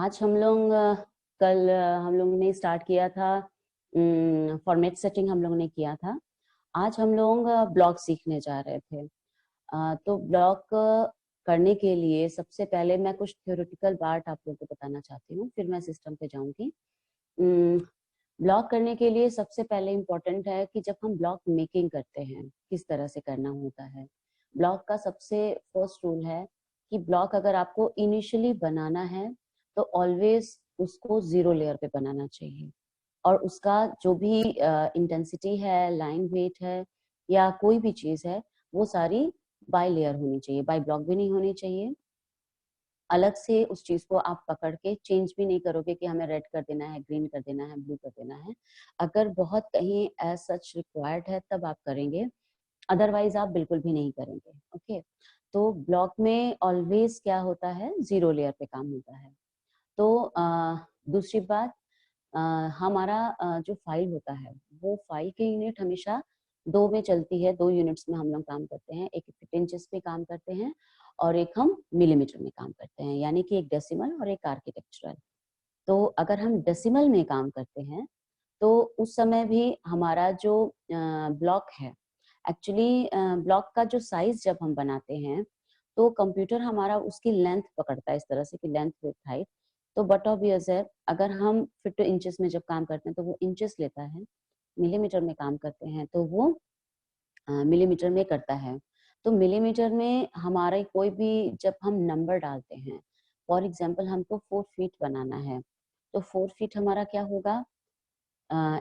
आज हम लोग कल हम लोगों ने स्टार्ट किया था फॉर्मेट सेटिंग हम लोगों ने किया था। आज हम लोग ब्लॉक सीखने जा रहे थे। तो ब्लॉक करने के लिए सबसे पहले मैं कुछ थ्योरेटिकल पार्ट आप लोगों को बताना चाहती हूँ, फिर मैं सिस्टम पे जाऊंगी। ब्लॉक करने के लिए सबसे पहले इम्पोर्टेंट है कि जब हम ब्लॉक मेकिंग करते हैं किस तरह से करना होता है। ब्लॉक का सबसे फर्स्ट रूल है कि ब्लॉक अगर आपको इनिशियली बनाना है तो ऑलवेज उसको 0 लेयर पे बनाना चाहिए, और उसका जो भी इंटेंसिटी है, लाइन वेट है या कोई भी चीज है, वो सारी बाय लेयर होनी चाहिए, बाय ब्लॉक भी नहीं होनी चाहिए। अलग से उस चीज को आप पकड़ के चेंज भी नहीं करोगे कि हमें रेड कर देना है, ग्रीन कर देना है, ब्लू कर देना है। अगर बहुत कहीं एज सच रिक्वायर्ड है तब आप करेंगे, अदरवाइज आप बिल्कुल भी नहीं करेंगे। ओके, तो ब्लॉक में ऑलवेज क्या होता है, 0 लेयर पे काम होता है। तो दूसरी बात, हमारा जो फाइल होता है वो फाइल की यूनिट हमेशा 2 में चलती है। 2 यूनिट्स में हम लोग काम करते हैं, एक फीट इंचेस में काम करते हैं और एक हम मिलीमीटर में काम करते हैं, यानी कि एक डेसिमल और एक आर्किटेक्चरल। तो अगर हम डेसिमल में काम करते हैं तो उस समय भी हमारा जो ब्लॉक है, एक्चुअली ब्लॉक का जो साइज जब हम बनाते हैं तो कंप्यूटर हमारा उसकी लेंथ पकड़ता है इस तरह से कि लेंथ विड्थ हाइट। तो बट ऑब्वियस है, अगर हम फीट इंचेस में जब काम करते हैं तो वो इंचेस लेता है, मिलीमीटर में काम करते हैं तो वो मिलीमीटर में करता है। तो मिलीमीटर में हमारे कोई भी जब हम नंबर डालते हैं, फॉर एग्जाम्पल हमको 4 फीट बनाना है, तो 4 फीट हमारा क्या होगा,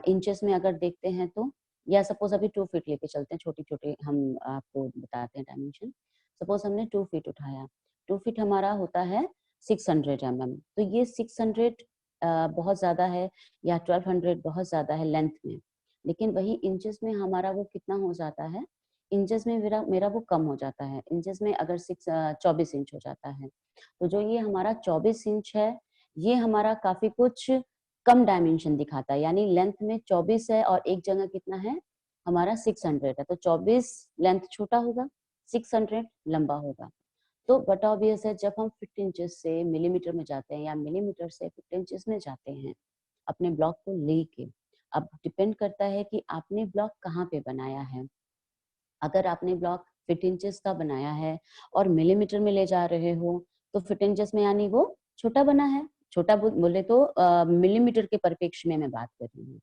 इंचेस में अगर देखते हैं तो, या सपोज अभी 2 फीट लेके चलते हैं, छोटी छोटी हम आपको बताते हैं डायमेंशन। सपोज हमने 2 फीट उठाया, 2 फीट हमारा होता है 600 mm। तो ये 600 बहुत ज्यादा है, या 1200 बहुत ज्यादा है लेंथ में, लेकिन वही इंचेस में हमारा वो कितना हो जाता है, इंचेस में मेरा मेरा वो कम हो जाता है। इंचेस में अगर 24 इंच हो जाता है, तो जो ये हमारा 24 इंच है, ये हमारा काफी कुछ कम डायमेंशन दिखाता है। यानी लेंथ में 24 है और एक जगह कितना है हमारा 600 है, तो 24 लेंथ छोटा होगा, 600 लंबा होगा। तो बट ऑब्वियस है, जब हम फीट इंचेस से मिलीमीटर में जाते हैं या मिलीमीटर से फीट इंचेस में जाते हैं अपने ब्लॉक को लेके, अब डिपेंड करता है कि आपने ब्लॉक कहाँ पे बनाया है। अगर आपने ब्लॉक फीट इंचेस का बनाया है और मिलीमीटर में ले जा रहे हो, तो फीट इंचेस में यानी वो छोटा बना है। छोटा बोले तो मिलीमीटर के परिप्रेक्ष्य में मैं बात कर रही हूँ।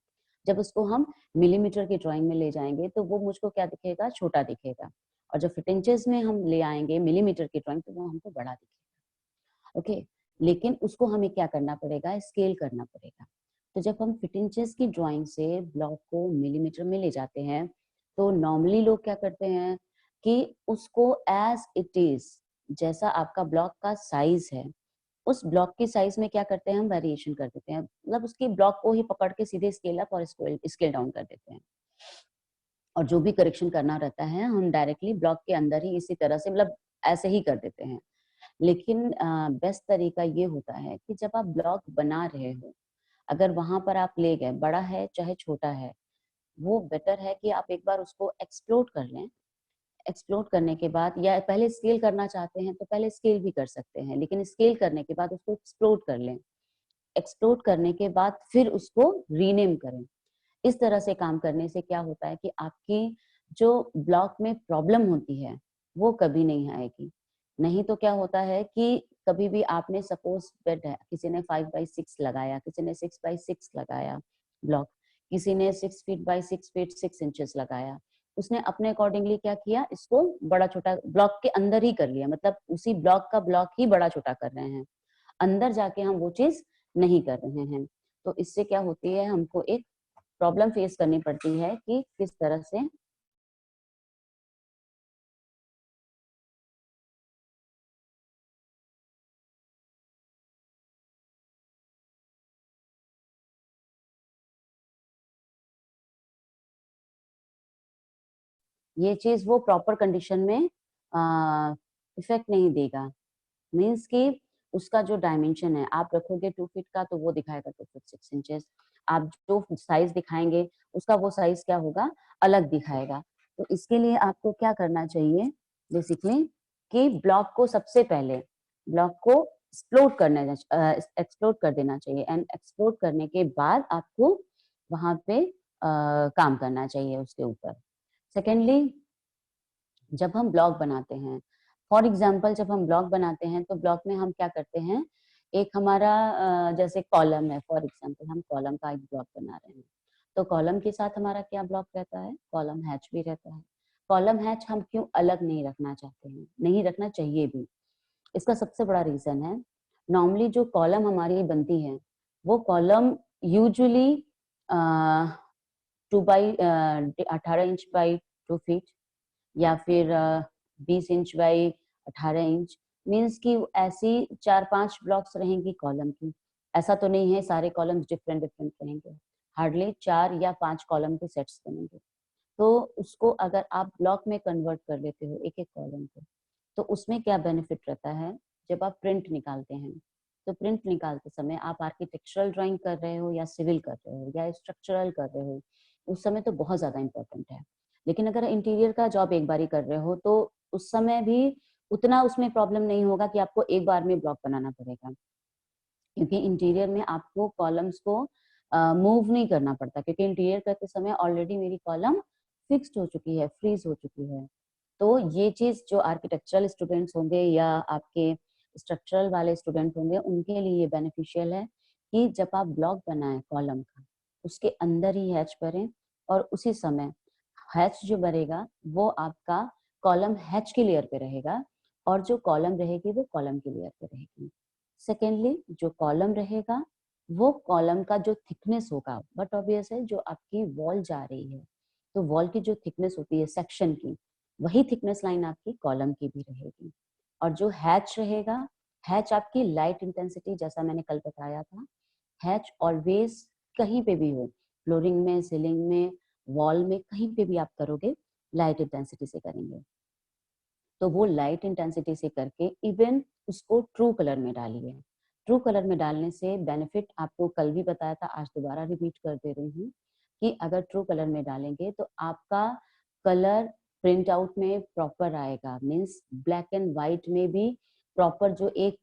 जब उसको हम मिलीमीटर की ड्राइंग में ले जाएंगे तो वो मुझको क्या दिखेगा, छोटा दिखेगा। और जब फीट इंचेस में हम ले आएंगे मिलीमीटर की ड्राइंग, तो वो हमको बड़ा दिखेगा। ओके, लेकिन उसको हमें क्या करना पड़ेगा, स्केल करना पड़ेगा। तो जब हम फीट इंचेस की ड्राइंग से ब्लॉक को मिलीमीटर में ले जाते हैं, तो नॉर्मली लोग क्या करते हैं कि उसको एज इट इज, जैसा आपका ब्लॉक का साइज है, उस ब्लॉक की साइज में क्या करते हैं, हम वेरिएशन कर देते हैं। मतलब उसकी ब्लॉक को ही पकड़ के सीधे स्केल अप और स्केल डाउन कर देते हैं, और जो भी करेक्शन करना रहता है हम डायरेक्टली ब्लॉक के अंदर ही इसी तरह से, मतलब ऐसे ही कर देते हैं। लेकिन बेस्ट तरीका ये होता है कि जब आप ब्लॉक बना रहे हो, अगर वहां पर आप ले गए, बड़ा है चाहे छोटा है, वो बेटर है कि आप एक बार उसको एक्सप्लोर कर लें। एक्सप्लोर करने के बाद, या पहले स्केल करना चाहते हैं तो पहले स्केल भी कर सकते हैं, लेकिन स्केल करने के बाद उसको एक्सप्लोर कर लें। एक्सप्लोर करने के बाद फिर उसको रीनेम करें। इस तरह से काम करने से क्या होता है कि आपकी जो ब्लॉक में प्रॉब्लम होती है वो कभी नहीं आएगी। नहीं तो क्या होता है कि कभी भी आपने सपोज बेड है, किसी ने 5x6 लगाया, किसी ने 6x6 लगाया ब्लॉक, किसी ने 6 फीट बाई 6 फीट 6 इंचेस लगाया, उसने अपने अकॉर्डिंगली क्या किया, इसको बड़ा छोटा ब्लॉक के अंदर ही कर लिया। मतलब उसी ब्लॉक का ब्लॉक ही बड़ा छोटा कर रहे हैं, अंदर जाके हम वो चीज नहीं कर रहे हैं। तो इससे क्या होती है, हमको एक प्रॉब्लम फेस करनी पड़ती है कि किस तरह से ये चीज वो प्रॉपर कंडीशन में इफेक्ट नहीं देगा। मीन्स कि उसका जो डायमेंशन है, आप रखोगे 2 फीट का तो वो दिखाएगा 2 फीट 6 इंचेस। आप जो साइज दिखाएंगे उसका वो साइज क्या होगा, अलग दिखाएगा। तो इसके लिए आपको क्या करना चाहिए बेसिकली, कि ब्लॉक को सबसे पहले, ब्लॉक को एक्सप्लोड कर देना चाहिए, एंड एक्सप्लोड करने के बाद आपको वहां पे काम करना चाहिए उसके ऊपर। सेकेंडली, जब हम ब्लॉग बनाते हैं, फॉर एग्जाम्पल जब हम ब्लॉग बनाते हैं तो ब्लॉग में हम क्या करते हैं, एक हमारा जैसे कॉलम है, फॉर एग्जाम्पल हम कॉलम का एक ब्लॉग बना रहे हैं, तो कॉलम के साथ हमारा क्या ब्लॉग रहता है, कॉलम हैच भी रहता है। कॉलम हैच हम क्यों अलग नहीं रखना चाहते हैं, नहीं रखना चाहिए भी, इसका सबसे बड़ा रीजन है, नॉर्मली जो कॉलम हमारी बनती है वो column usually 18 inch by 2 feet, या फिर 20 इंच बाई 18 इंच, मीन्स कि ऐसी 4-5 ब्लॉक्स रहेंगी कॉलम की। ऐसा तो नहीं है सारे कॉलम्स डिफरेंट डिफरेंट रहेंगे, हार्डली 4 या 5 कॉलम के सेट्स बनेंगे। तो उसको अगर आप ब्लॉक में कन्वर्ट कर लेते हो एक एक कॉलम को, तो उसमें क्या बेनिफिट रहता है, जब आप प्रिंट निकालते हैं तो प्रिंट निकालते समय आप आर्किटेक्चरल ड्राइंग कर रहे हो या सिविल कर रहे हो या स्ट्रक्चरल कर रहे हो, उस समय तो बहुत ज्यादा इंपॉर्टेंट है। लेकिन अगर इंटीरियर का जॉब एक बार ही कर रहे हो तो उस समय भी उतना उसमें प्रॉब्लम नहीं होगा कि आपको एक बार में ब्लॉक बनाना पड़ेगा, क्योंकि इंटीरियर में आपको कॉलम्स को मूव नहीं करना पड़ता, क्योंकि इंटीरियर करते समय ऑलरेडी मेरी कॉलम फिक्स्ड हो चुकी है, फ्रीज हो चुकी है। तो ये चीज जो आर्किटेक्चरल स्टूडेंट्स होंगे या आपके स्ट्रक्चरल वाले स्टूडेंट होंगे उनके लिए ये बेनिफिशियल है कि जब आप ब्लॉक बनाएं कॉलम का, उसके अंदर ही हैच भरें, और उसी समय हैच जो बनेगा वो आपका कॉलम हैच के लेयर पे रहेगा, और जो कॉलम रहेगी वो कॉलम के लेयर पे रहेगी। सेकेंडली, जो कॉलम रहेगा वो कॉलम का जो थिकनेस होगा, बट ऑब्वियस है जो आपकी वॉल जा रही है तो वॉल की जो थिकनेस होती है सेक्शन की, वही थिकनेस लाइन आपकी कॉलम की भी रहेगी। और जो हैच रहेगा, हैच आपकी लाइट इंटेंसिटी, जैसा मैंने कल बताया था, हैच ऑलवेज कहीं पे भी हो, फ्लोरिंग में, सीलिंग में, वॉल में, कहीं पे भी आप करोगे लाइट इंटेंसिटी से करेंगे। तो वो लाइट इंटेंसिटी से करके इवन उसको ट्रू कलर में डालिए। ट्रू कलर में डालने से बेनिफिट आपको कल भी बताया था, आज दोबारा रिपीट कर दे रही हूँ कि अगर ट्रू कलर में डालेंगे तो आपका कलर प्रिंट आउट में प्रॉपर आएगा, मीन्स ब्लैक एंड व्हाइट में भी प्रॉपर जो एक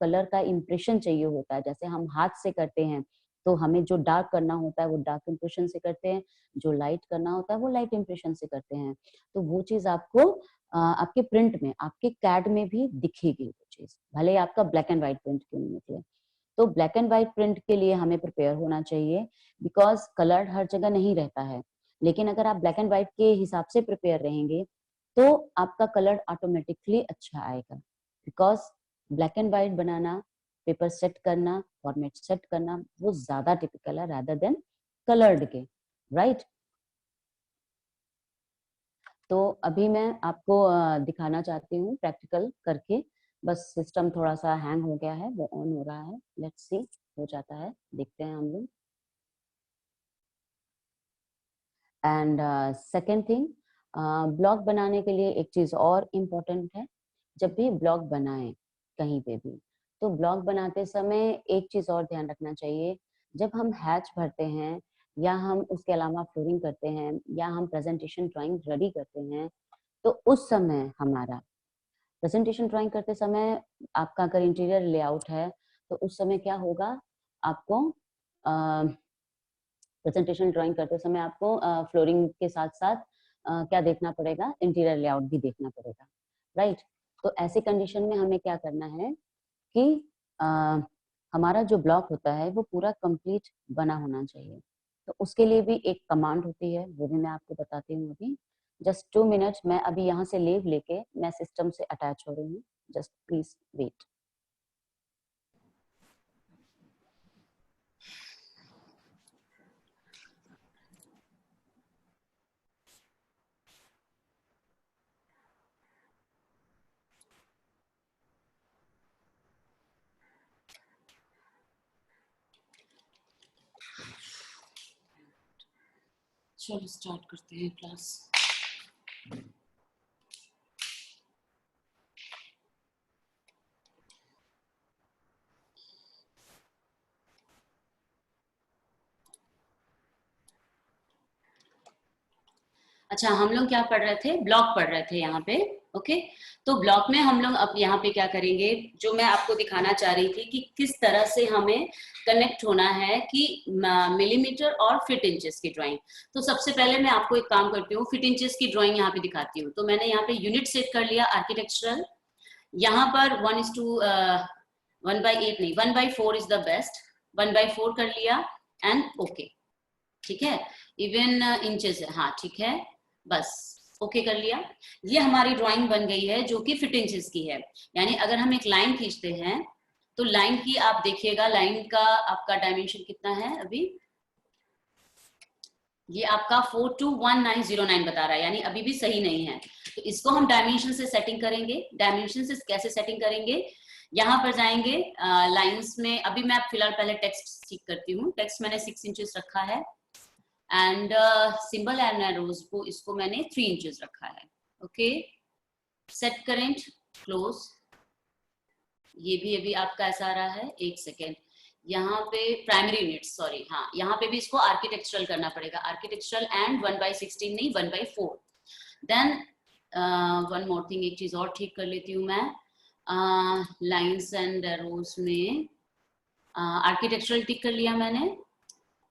कलर का इम्प्रेशन चाहिए होता है, जैसे हम हाथ से करते हैं तो हमें जो डार्क करना होता है वो डार्क इम्प्रेशन से करते हैं, जो लाइट करना होता है वो लाइट इम्प्रेशन से करते हैं। तो वो चीज आपको आपके प्रिंट में, आपके कैड में भी दिखेगी वो चीज, भले ही आपका ब्लैक एंड व्हाइट प्रिंट क्यों नहीं निकले। तो ब्लैक एंड व्हाइट प्रिंट के लिए हमें प्रिपेयर होना चाहिए, बिकॉज कलर हर जगह नहीं रहता है। लेकिन अगर आप ब्लैक एंड व्हाइट के हिसाब से प्रिपेयर रहेंगे तो आपका कलर ऑटोमेटिकली अच्छा आएगा, because black and white banana, paper set करना, फॉर्मेट सेट करना, वो ज्यादा टिपिकल है रादर देन कलर्ड के, राइट। तो अभी मैं आपको दिखाना चाहती हूँ प्रैक्टिकल करके, बस सिस्टम थोड़ा सा हैंग हो गया है, वो ऑन हो रहा है, लेट्स सी हो जाता है, देखते हैं हम लोग। एंड सेकेंड थिंग, ब्लॉग बनाने के लिए एक चीज और इम्पोर्टेंट है, जब भी ब्लॉग बनाएं कहीं पे भी, तो ब्लॉग बनाते समय एक चीज और ध्यान रखना चाहिए, जब हम हैच भरते हैं या हम उसके अलावा फ्लोरिंग करते हैं या हम प्रेजेंटेशन ड्राइंग रेडी करते हैं, तो उस समय हमारा प्रेजेंटेशन ड्राइंग करते समय, आपका अगर इंटीरियर लेआउट है तो उस समय क्या होगा, आपको प्रेजेंटेशन ड्राइंग करते समय आपको फ्लोरिंग के साथ साथ क्या देखना पड़ेगा, इंटीरियर लेआउट भी देखना पड़ेगा, राइट। तो ऐसी कंडीशन में हमें क्या करना है कि अ, हमारा जो ब्लॉक होता है वो पूरा कंप्लीट बना होना चाहिए। तो उसके लिए भी एक कमांड होती है, वो भी मैं आपको बताती हूँ अभी। जस्ट 2 मिनट, मैं अभी यहाँ से लीव लेके मैं सिस्टम से अटैच हो रही हूँ, जस्ट प्लीज वेट। चलो स्टार्ट करते हैं क्लास। अच्छा, हम लोग क्या पढ़ रहे थे, ब्लॉक पढ़ रहे थे यहाँ पे। ओके तो ब्लॉक में हम लोग अब यहाँ पे क्या करेंगे, जो मैं आपको दिखाना चाह रही थी कि किस तरह से हमें कनेक्ट होना है कि मिलीमीटर और फीट इंचेस की ड्राइंग। तो सबसे पहले मैं आपको एक काम करती हूँ, फीट इंचेस की ड्राइंग यहाँ पे दिखाती हूँ। तो मैंने यहाँ पे यूनिट सेट कर लिया आर्किटेक्चरल, यहाँ पर 1:1/8 नहीं 1/4 इज द बेस्ट, 1/4 कर लिया एंड ओके, ठीक है। इवन इंचेस है, हाँ ठीक है, बस ओके कर लिया। ये हमारी ड्राइंग बन गई है जो कि फीट इंचेस की है। यानी अगर हम एक लाइन खींचते हैं तो लाइन की आप देखिएगा, लाइन का आपका डायमेंशन कितना है अभी, ये आपका 421909 बता रहा है, यानी अभी भी सही नहीं है। तो इसको हम डायमेंशन से सेटिंग करेंगे। डायमेंशन से कैसे सेटिंग करेंगे, यहाँ पर जाएंगे लाइंस में। अभी मैं फिलहाल पहले टेक्स्ट ठीक करती हूँ। टेक्स्ट मैंने 6 इंचेस रखा है एंड सिंबल एंड एरोज को इसको मैंने 3 इंचेस रखा है। ओके सेट करेंट क्लोज, ये भी अभी आपका ऐसा आ रहा है, एक सेकेंड। यहाँ पे प्राइमरी यूनिट, सॉरी, हाँ यहाँ पे भी इसको आर्किटेक्चरल करना पड़ेगा, आर्किटेक्चरल एंड 1/16 नहीं 1/4। देन वन मोर थिंग, एक चीज और ठीक कर लेती हूँ मैं, लाइंस एंड एरोज में आर्किटेक्चरल टिक कर लिया मैंने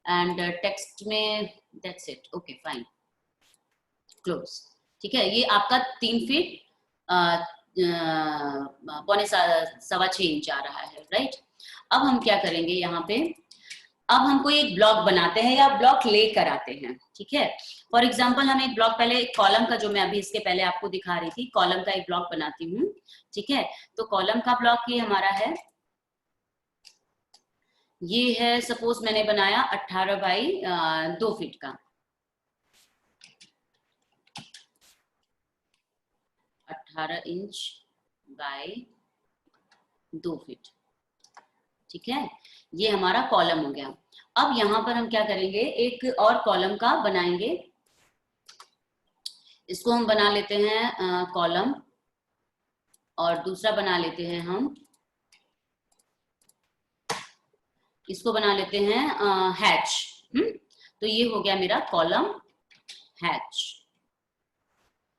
एंड टेक्स्ट में that's it, okay fine close. ठीक है, ये आपका 3 फीट 6.25 इंच आ रहा है, राइट। अब हम क्या करेंगे यहाँ पे, अब हमको एक ब्लॉक बनाते हैं या ब्लॉक लेकर आते हैं, ठीक है। फॉर एग्जाम्पल हम एक ब्लॉक, पहले एक कॉलम का, जो मैं अभी इसके पहले आपको दिखा रही थी, कॉलम का एक ब्लॉक बनाती हूँ, ठीक है। तो कॉलम का ब्लॉक ये हमारा है, ये है सपोज मैंने बनाया 18/2 फीट का, 18 इंच बाय 2 फीट, ठीक है। ये हमारा कॉलम हो गया। अब यहाँ पर हम क्या करेंगे, एक और कॉलम का बनाएंगे। इसको हम बना लेते हैं कॉलम, और दूसरा बना लेते हैं हम, इसको बना लेते हैं हैच। तो ये हो गया मेरा कॉलम हैच।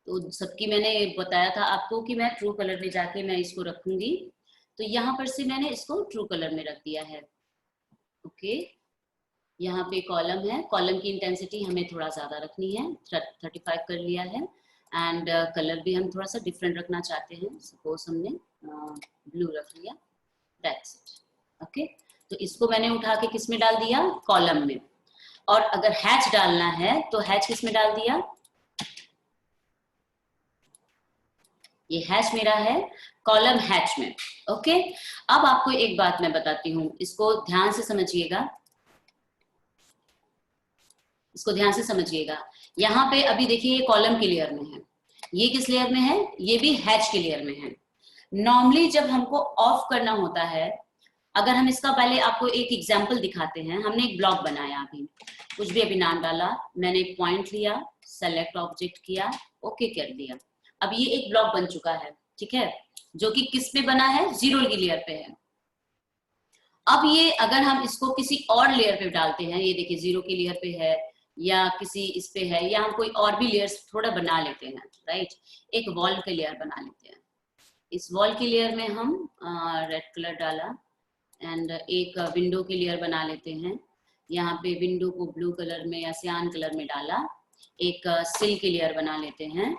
तो सबकी मैंने बताया था आपको कि मैं ट्रू कलर में जाके मैं इसको रखूंगी, तो यहाँ पर से मैंने इसको ट्रू कलर में रख दिया है। ओके यहाँ पे कॉलम है, कॉलम की इंटेंसिटी हमें थोड़ा ज्यादा रखनी है, 35 कर लिया है एंड कलर भी हम थोड़ा सा डिफरेंट रखना चाहते हैं, सपोज हमने ब्लू रख लिया, दैट्स इट। ओके तो इसको मैंने उठा के किस में डाल दिया, कॉलम में। और अगर हैच डालना है तो हैच किस में डाल दिया, ये हैच मेरा है कॉलम हैच में। ओके अब आपको एक बात मैं बताती हूँ, इसको ध्यान से समझिएगा, इसको ध्यान से समझिएगा। यहाँ पे अभी देखिए ये कॉलम की लेयर में है, ये किस लेयर में है, ये भी हैच की लेयर में है। नॉर्मली जब हमको ऑफ करना होता है, अगर हम इसका पहले आपको एक एग्जांपल दिखाते हैं। हमने एक ब्लॉक बनाया, अभी कुछ भी अभी नाम डाला, मैंने एक पॉइंट लिया, सेलेक्ट ऑब्जेक्ट किया, ओके कर दिया। अब ये एक ब्लॉक बन चुका है, ठीक है, जो कि किस पे बना है, जीरो की लेयर पे है। अब ये अगर हम इसको किसी और लेयर पे डालते हैं, ये देखिए जीरो की लेयर पे है या किसी इस पे है, या हम कोई और भी लेयर्स थोड़ा बना लेते हैं, राइट। एक वॉल की लेयर बना लेते हैं, इस वॉल की लेयर में हम रेड कलर डाला एंड एक विंडो की लेयर बना लेते हैं, यहाँ पे विंडो को ब्लू कलर में या सियान कलर में डाला, एक सिल की लेयर बना लेते हैं,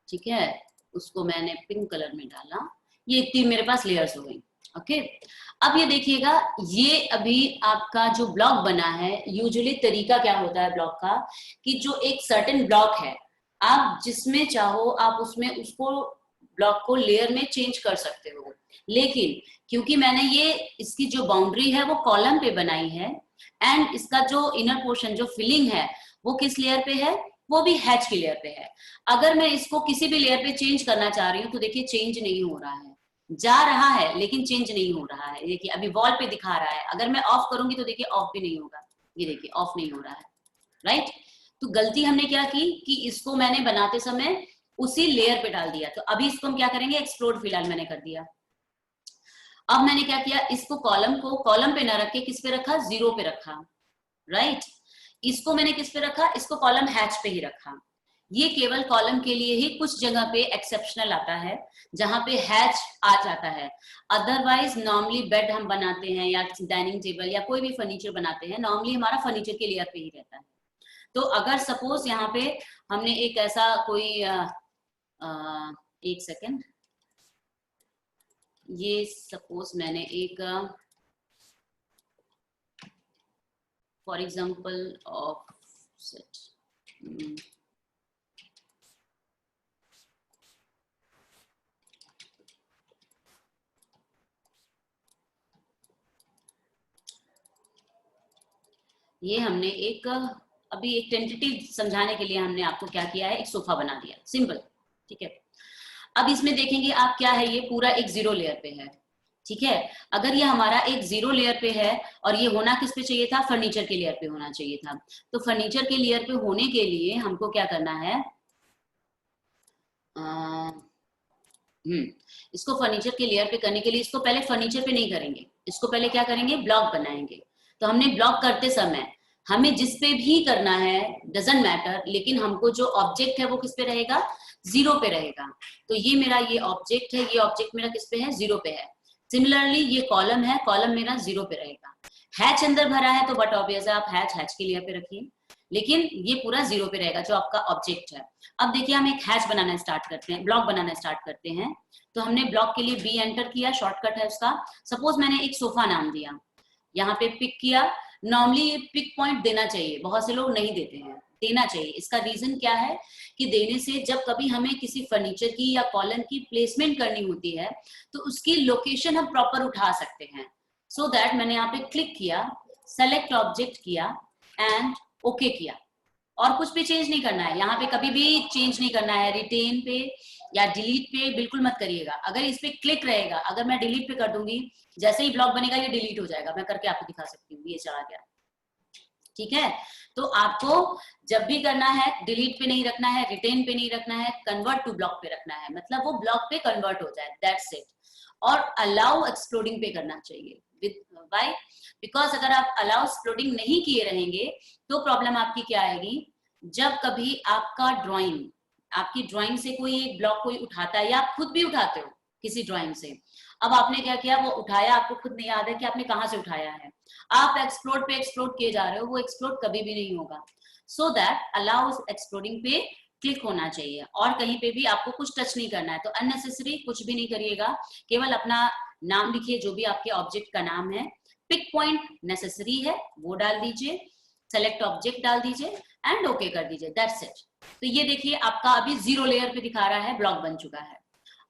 ठीक है, उसको मैंने पिंक कलर में डाला। ये इतनी मेरे पास लेयर्स हो गई। ओके अब ये देखिएगा, ये अभी आपका जो ब्लॉक बना है, यूजुअली तरीका क्या होता है ब्लॉक का, कि जो एक सर्टेन ब्लॉक है, आप जिसमें चाहो आप उसमें उसको ब्लॉक को लेयर में चेंज कर सकते हो। लेकिन क्योंकि मैंने ये इसकी जो बाउंड्री है वो कॉलम पे बनाई है एंड इसका जो इनर पोर्शन जो फिलिंग है वो किस लेयर पे है, वो भी हैच की लेयर पे है। अगर मैं इसको किसी भी लेयर पे चेंज करना चाह रही हूँ तो देखिए चेंज नहीं हो रहा है, जा रहा है लेकिन चेंज नहीं हो रहा है। देखिए अभी वॉल पे दिखा रहा है, अगर मैं ऑफ करूंगी तो देखिए ऑफ भी नहीं होगा, ये देखिए ऑफ नहीं हो रहा है, राइट। तो गलती हमने क्या की कि इसको मैंने बनाते समय उसी लेयर पे डाल दिया। तो अभी इसको हम क्या करेंगे, एक्सप्लोड फिलहाल मैंने कर दिया। अब मैंने क्या किया, इसको कॉलम को कॉलम पे ना रख के किस पे रखा, जीरो पे रखा, राइट। इसको मैंने किस पे रखा, इसको कॉलम हैच पे ही रखा। ये केवल कॉलम के लिए ही कुछ जगह पे एक्सेप्शनल आता है जहां पे हैच आ जाता है। अदरवाइज नॉर्मली बेड हम बनाते हैं या डाइनिंग टेबल या कोई भी फर्नीचर बनाते हैं, नॉर्मली हमारा फर्नीचर के लेयर पे ही रहता है। तो अगर सपोज यहाँ पे हमने एक ऐसा कोई एक सेकेंड, ये सपोज मैंने एक फॉर एग्जाम्पल ऑफ सेट, ये हमने एक अभी एक टेंटेटिव समझाने के लिए हमने आपको क्या किया है, एक सोफा बना दिया, सिंपल, ठीक है। अब इसमें देखेंगे आप क्या है, ये पूरा एक जीरो लेयर पे है, ठीक है। अगर ये हमारा एक जीरो लेयर पे है और ये होना किस पे चाहिए था, फर्नीचर के लेयर पे होना चाहिए था। तो फर्नीचर के लेयर पे होने के लिए हमको क्या करना है, इसको फर्नीचर के लेयर पे करने के लिए इसको पहले फर्नीचर पे नहीं करेंगे, इसको पहले क्या करेंगे, ब्लॉक बनाएंगे। तो हमने ब्लॉक करते समय हमें जिस पे भी करना है डजंट मैटर, लेकिन हमको जो ऑब्जेक्ट है वो किस पे रहेगा, जीरो पे रहेगा। तो ये मेरा ये ऑब्जेक्ट है, ये ऑब्जेक्ट मेरा किस पे है, जीरो पे है। सिमिलरली ये कॉलम है, कॉलम मेरा जीरो पे रहेगा। हैच अंदर भरा है तो बट ऑब्वियस है आप हैच के लेयर पे रखिए, लेकिन ये पूरा जीरो पे रहेगा जो आपका ऑब्जेक्ट है। अब देखिए हम एक हैच बनाना स्टार्ट करते हैं, ब्लॉक बनाना स्टार्ट करते हैं। तो हमने ब्लॉक के लिए बी एंटर किया, शॉर्टकट है उसका। सपोज मैंने एक सोफा नाम दिया, यहाँ पे पिक किया। नॉर्मली ये पिक पॉइंट देना चाहिए, बहुत से लोग नहीं देते हैं, देना चाहिए। इसका रीजन क्या है कि देने से जब कभी हमें किसी फर्नीचर की या कॉलम की प्लेसमेंट करनी होती है तो उसकी लोकेशन हम प्रॉपर उठा सकते हैं। सो दैट मैंने यहाँ पे क्लिक किया, सेलेक्ट ऑब्जेक्ट किया एंड ओके किया, और कुछ भी चेंज नहीं करना है, यहाँ पे कभी भी चेंज नहीं करना है। रिटेन पे या डिलीट पे बिल्कुल मत करिएगा। अगर इस पे क्लिक रहेगा, अगर मैं डिलीट पे कर दूंगी, जैसे ही ब्लॉक बनेगा ये डिलीट हो जाएगा। मैं करके आपको दिखा सकती हूँ, ये चला गया, ठीक है। तो आपको जब भी करना है डिलीट पे नहीं रखना है, रिटेन पे नहीं रखना है, कन्वर्ट टू ब्लॉक पे रखना है, मतलब वो ब्लॉक पे कन्वर्ट हो जाए, दैट्स इट। और अलाउ एक्सप्लोडिंग पे करना चाहिए विद बाय, बिकॉज अगर आप अलाउ एक्सप्लोडिंग नहीं किए रहेंगे तो प्रॉब्लम आपकी क्या आएगी, जब कभी आपका ड्राइंग, आपकी ड्राइंग से कोई एक ब्लॉक कोई उठाता है या आप खुद भी उठाते हो किसी ड्राइंग से, अब आपने क्या किया, वो उठाया, आपको खुद नहीं याद है कि आपने कहाँ से उठाया है, आप एक्सप्लोड पे एक्सप्लोड किए जा रहे हो, वो एक्सप्लोड कभी भी नहीं होगा। सो दैट अलाउ एक्सप्लोडिंग पे क्लिक होना चाहिए, और कहीं पे भी आपको कुछ टच नहीं करना है। तो अननेसेसरी कुछ भी नहीं करिएगा, केवल अपना नाम लिखिए, जो भी आपके ऑब्जेक्ट का नाम है। पिक पॉइंट नेसेसरी है वो डाल दीजिए, सेलेक्ट ऑब्जेक्ट डाल दीजिए एंड ओके कर दीजिए, दैट्स इट। तो ये देखिए आपका अभी जीरो लेयर पे दिखा रहा है, ब्लॉक बन चुका है।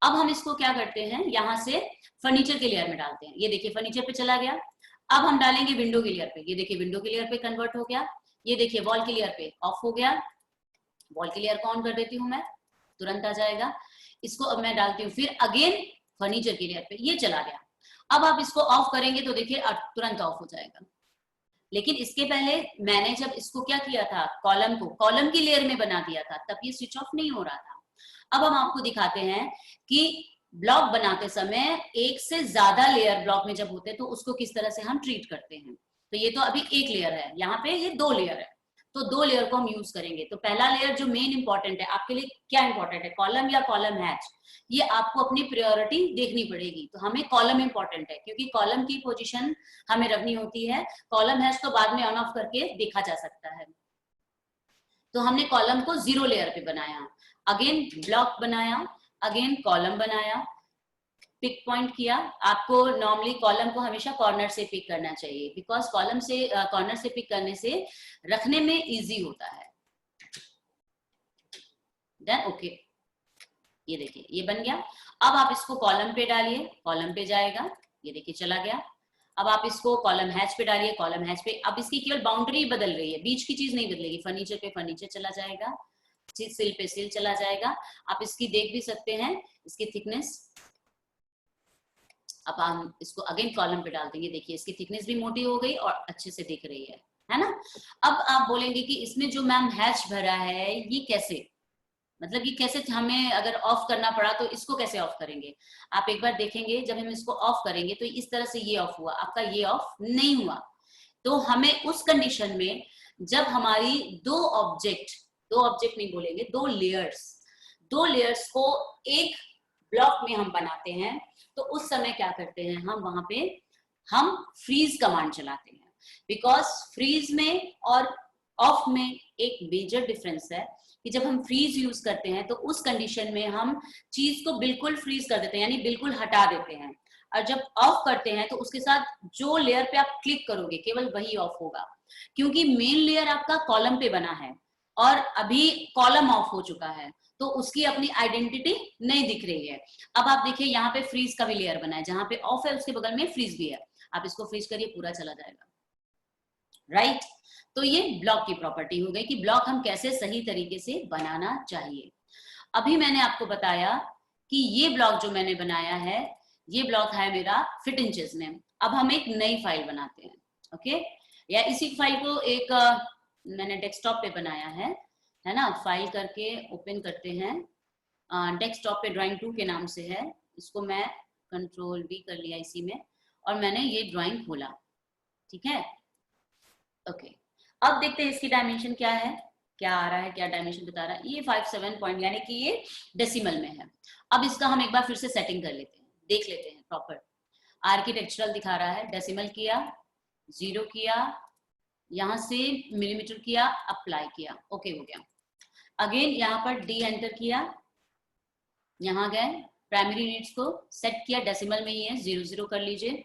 अब हम इसको क्या करते हैं, यहाँ से फर्नीचर के लेयर में डालते हैं। ये देखिए फर्नीचर पे चला गया। अब हम डालेंगे विंडो के लेयर पे, ये देखिए विंडो के लेयर पे कन्वर्ट हो गया। ये देखिए वॉल के लेयर पे ऑफ हो गया, वॉल के लेयर को ऑन कर देती हूँ मैं, तुरंत आ जाएगा। इसको अब मैं डालती हूँ फिर अगेन फर्नीचर के लेयर पे, ये चला गया। अब आप इसको ऑफ करेंगे तो देखिए तुरंत ऑफ हो जाएगा। लेकिन इसके पहले मैंने जब इसको क्या किया था, कॉलम को कॉलम की लेयर में बना दिया था, तब ये स्विच ऑफ नहीं हो रहा था। अब हम आपको दिखाते हैं कि ब्लॉक बनाते समय एक से ज्यादा लेयर ब्लॉक में जब होते हैं तो उसको किस तरह से हम ट्रीट करते हैं। तो ये तो अभी एक लेयर है, यहाँ पे ये दो लेयर है, तो दो लेयर को हम यूज करेंगे। तो पहला लेयर जो मेन इंपॉर्टेंट है आपके लिए, क्या इंपॉर्टेंट है, कॉलम या कॉलम हैच, ये आपको अपनी प्रायोरिटी देखनी पड़ेगी। तो हमें कॉलम इंपॉर्टेंट है क्योंकि कॉलम की पोजीशन हमें रखनी होती है, कॉलम हैच तो बाद में ऑन ऑफ करके देखा जा सकता है। तो हमने कॉलम को जीरो लेयर पे बनाया, अगेन ब्लॉक बनाया, अगेन कॉलम बनाया, पिक पॉइंट किया। आपको नॉर्मली कॉलम को हमेशा कॉर्नर से पिक करना चाहिए, बिकॉज कॉलम से कॉर्नर से पिक करने से रखने में इजी होता है। देन ओके, ये देखिए ये बन गया। अब आप इसको कॉलम पे डालिए, कॉलम पे जाएगा, ये देखिए चला गया। अब आप इसको कॉलम हैच पे डालिए, कॉलम हैच पे। अब इसकी केवल बाउंड्री बदल रही है, बीच की चीज नहीं बदलेगी। फर्नीचर पे फर्नीचर चला जाएगा, सिल पे सिल चला जाएगा। आप इसकी देख भी सकते हैं, इसकी थिकनेस। अब हम इसको अगेन कॉलम पे डाल देंगे, देखिए इसकी थिकनेस भी मोटी हो गई और अच्छे से दिख रही है ना। अब आप बोलेंगे कि इसमें जो मैम हैच भरा है ये कैसे, मतलब ये कैसे हमें अगर ऑफ करना पड़ा तो इसको कैसे ऑफ करेंगे। आप एक बार देखेंगे जब हम इसको ऑफ करेंगे तो इस तरह से ये ऑफ हुआ, आपका ये ऑफ नहीं हुआ। तो हमें उस कंडीशन में जब हमारी दो ऑब्जेक्ट दो ऑब्जेक्ट नहीं बोलेंगे, दो लेयर्स को एक ब्लॉक में हम बनाते हैं, तो उस समय क्या करते हैं हम वहां पे हम फ्रीज कमांड चलाते हैं। बिकॉज फ्रीज में और ऑफ में एक मेजर डिफरेंस है कि जब हम फ्रीज यूज करते हैं तो उस कंडीशन में हम चीज को बिल्कुल फ्रीज कर देते हैं, यानी बिल्कुल हटा देते हैं, और जब ऑफ करते हैं तो उसके साथ जो लेयर पे आप क्लिक करोगे केवल वही ऑफ होगा, क्योंकि मेन लेयर आपका कॉलम पे बना है और अभी कॉलम ऑफ हो चुका है, तो उसकी अपनी आइडेंटिटी नहीं दिख रही है। अब आप देखिए यहाँ पे फ्रीज का भी लेयर बना है, जहां पे ऑफ है उसके बगल में फ्रीज भी है, आप इसको फ्रीज करिए पूरा चला जाएगा, राइट। तो ये ब्लॉक की प्रॉपर्टी हो गई कि ब्लॉक हम कैसे सही तरीके से बनाना चाहिए। अभी मैंने आपको बताया कि ये ब्लॉक जो मैंने बनाया है, ये ब्लॉक है मेरा फिट इंचेस में। अब हम एक नई फाइल बनाते हैं, ओके, या इसी फाइल को एक मैंने डेस्कटॉप पे बनाया है ना, फाइल करके ओपन करते हैं, डेस्कटॉप पे ड्राइंग 2 के नाम से है, इसको मैं कंट्रोल V कर लिया इसी में, और मैंने ये ड्राइंग खोला, ठीक है, ओके। अब देखते हैं इसकी डायमेंशन क्या है, क्या आ रहा है, क्या डायमेंशन बता रहा है। ये 57 पॉइंट, यानी कि ये डेसिमल में है। अब इसका हम एक बार फिर से सेटिंग कर लेते हैं, देख लेते हैं प्रॉपर। आर्किटेक्चरल दिखा रहा है, डेसिमल किया, 0 किया, यहां से मिलीमीटर किया, अप्लाई किया, ओके हो गया। अगेन यहाँ पर D एंटर किया, यहाँ गए, प्राइमरी यूनिट्स को सेट किया, डेसिमल में ही है, 00 कर लीजिए,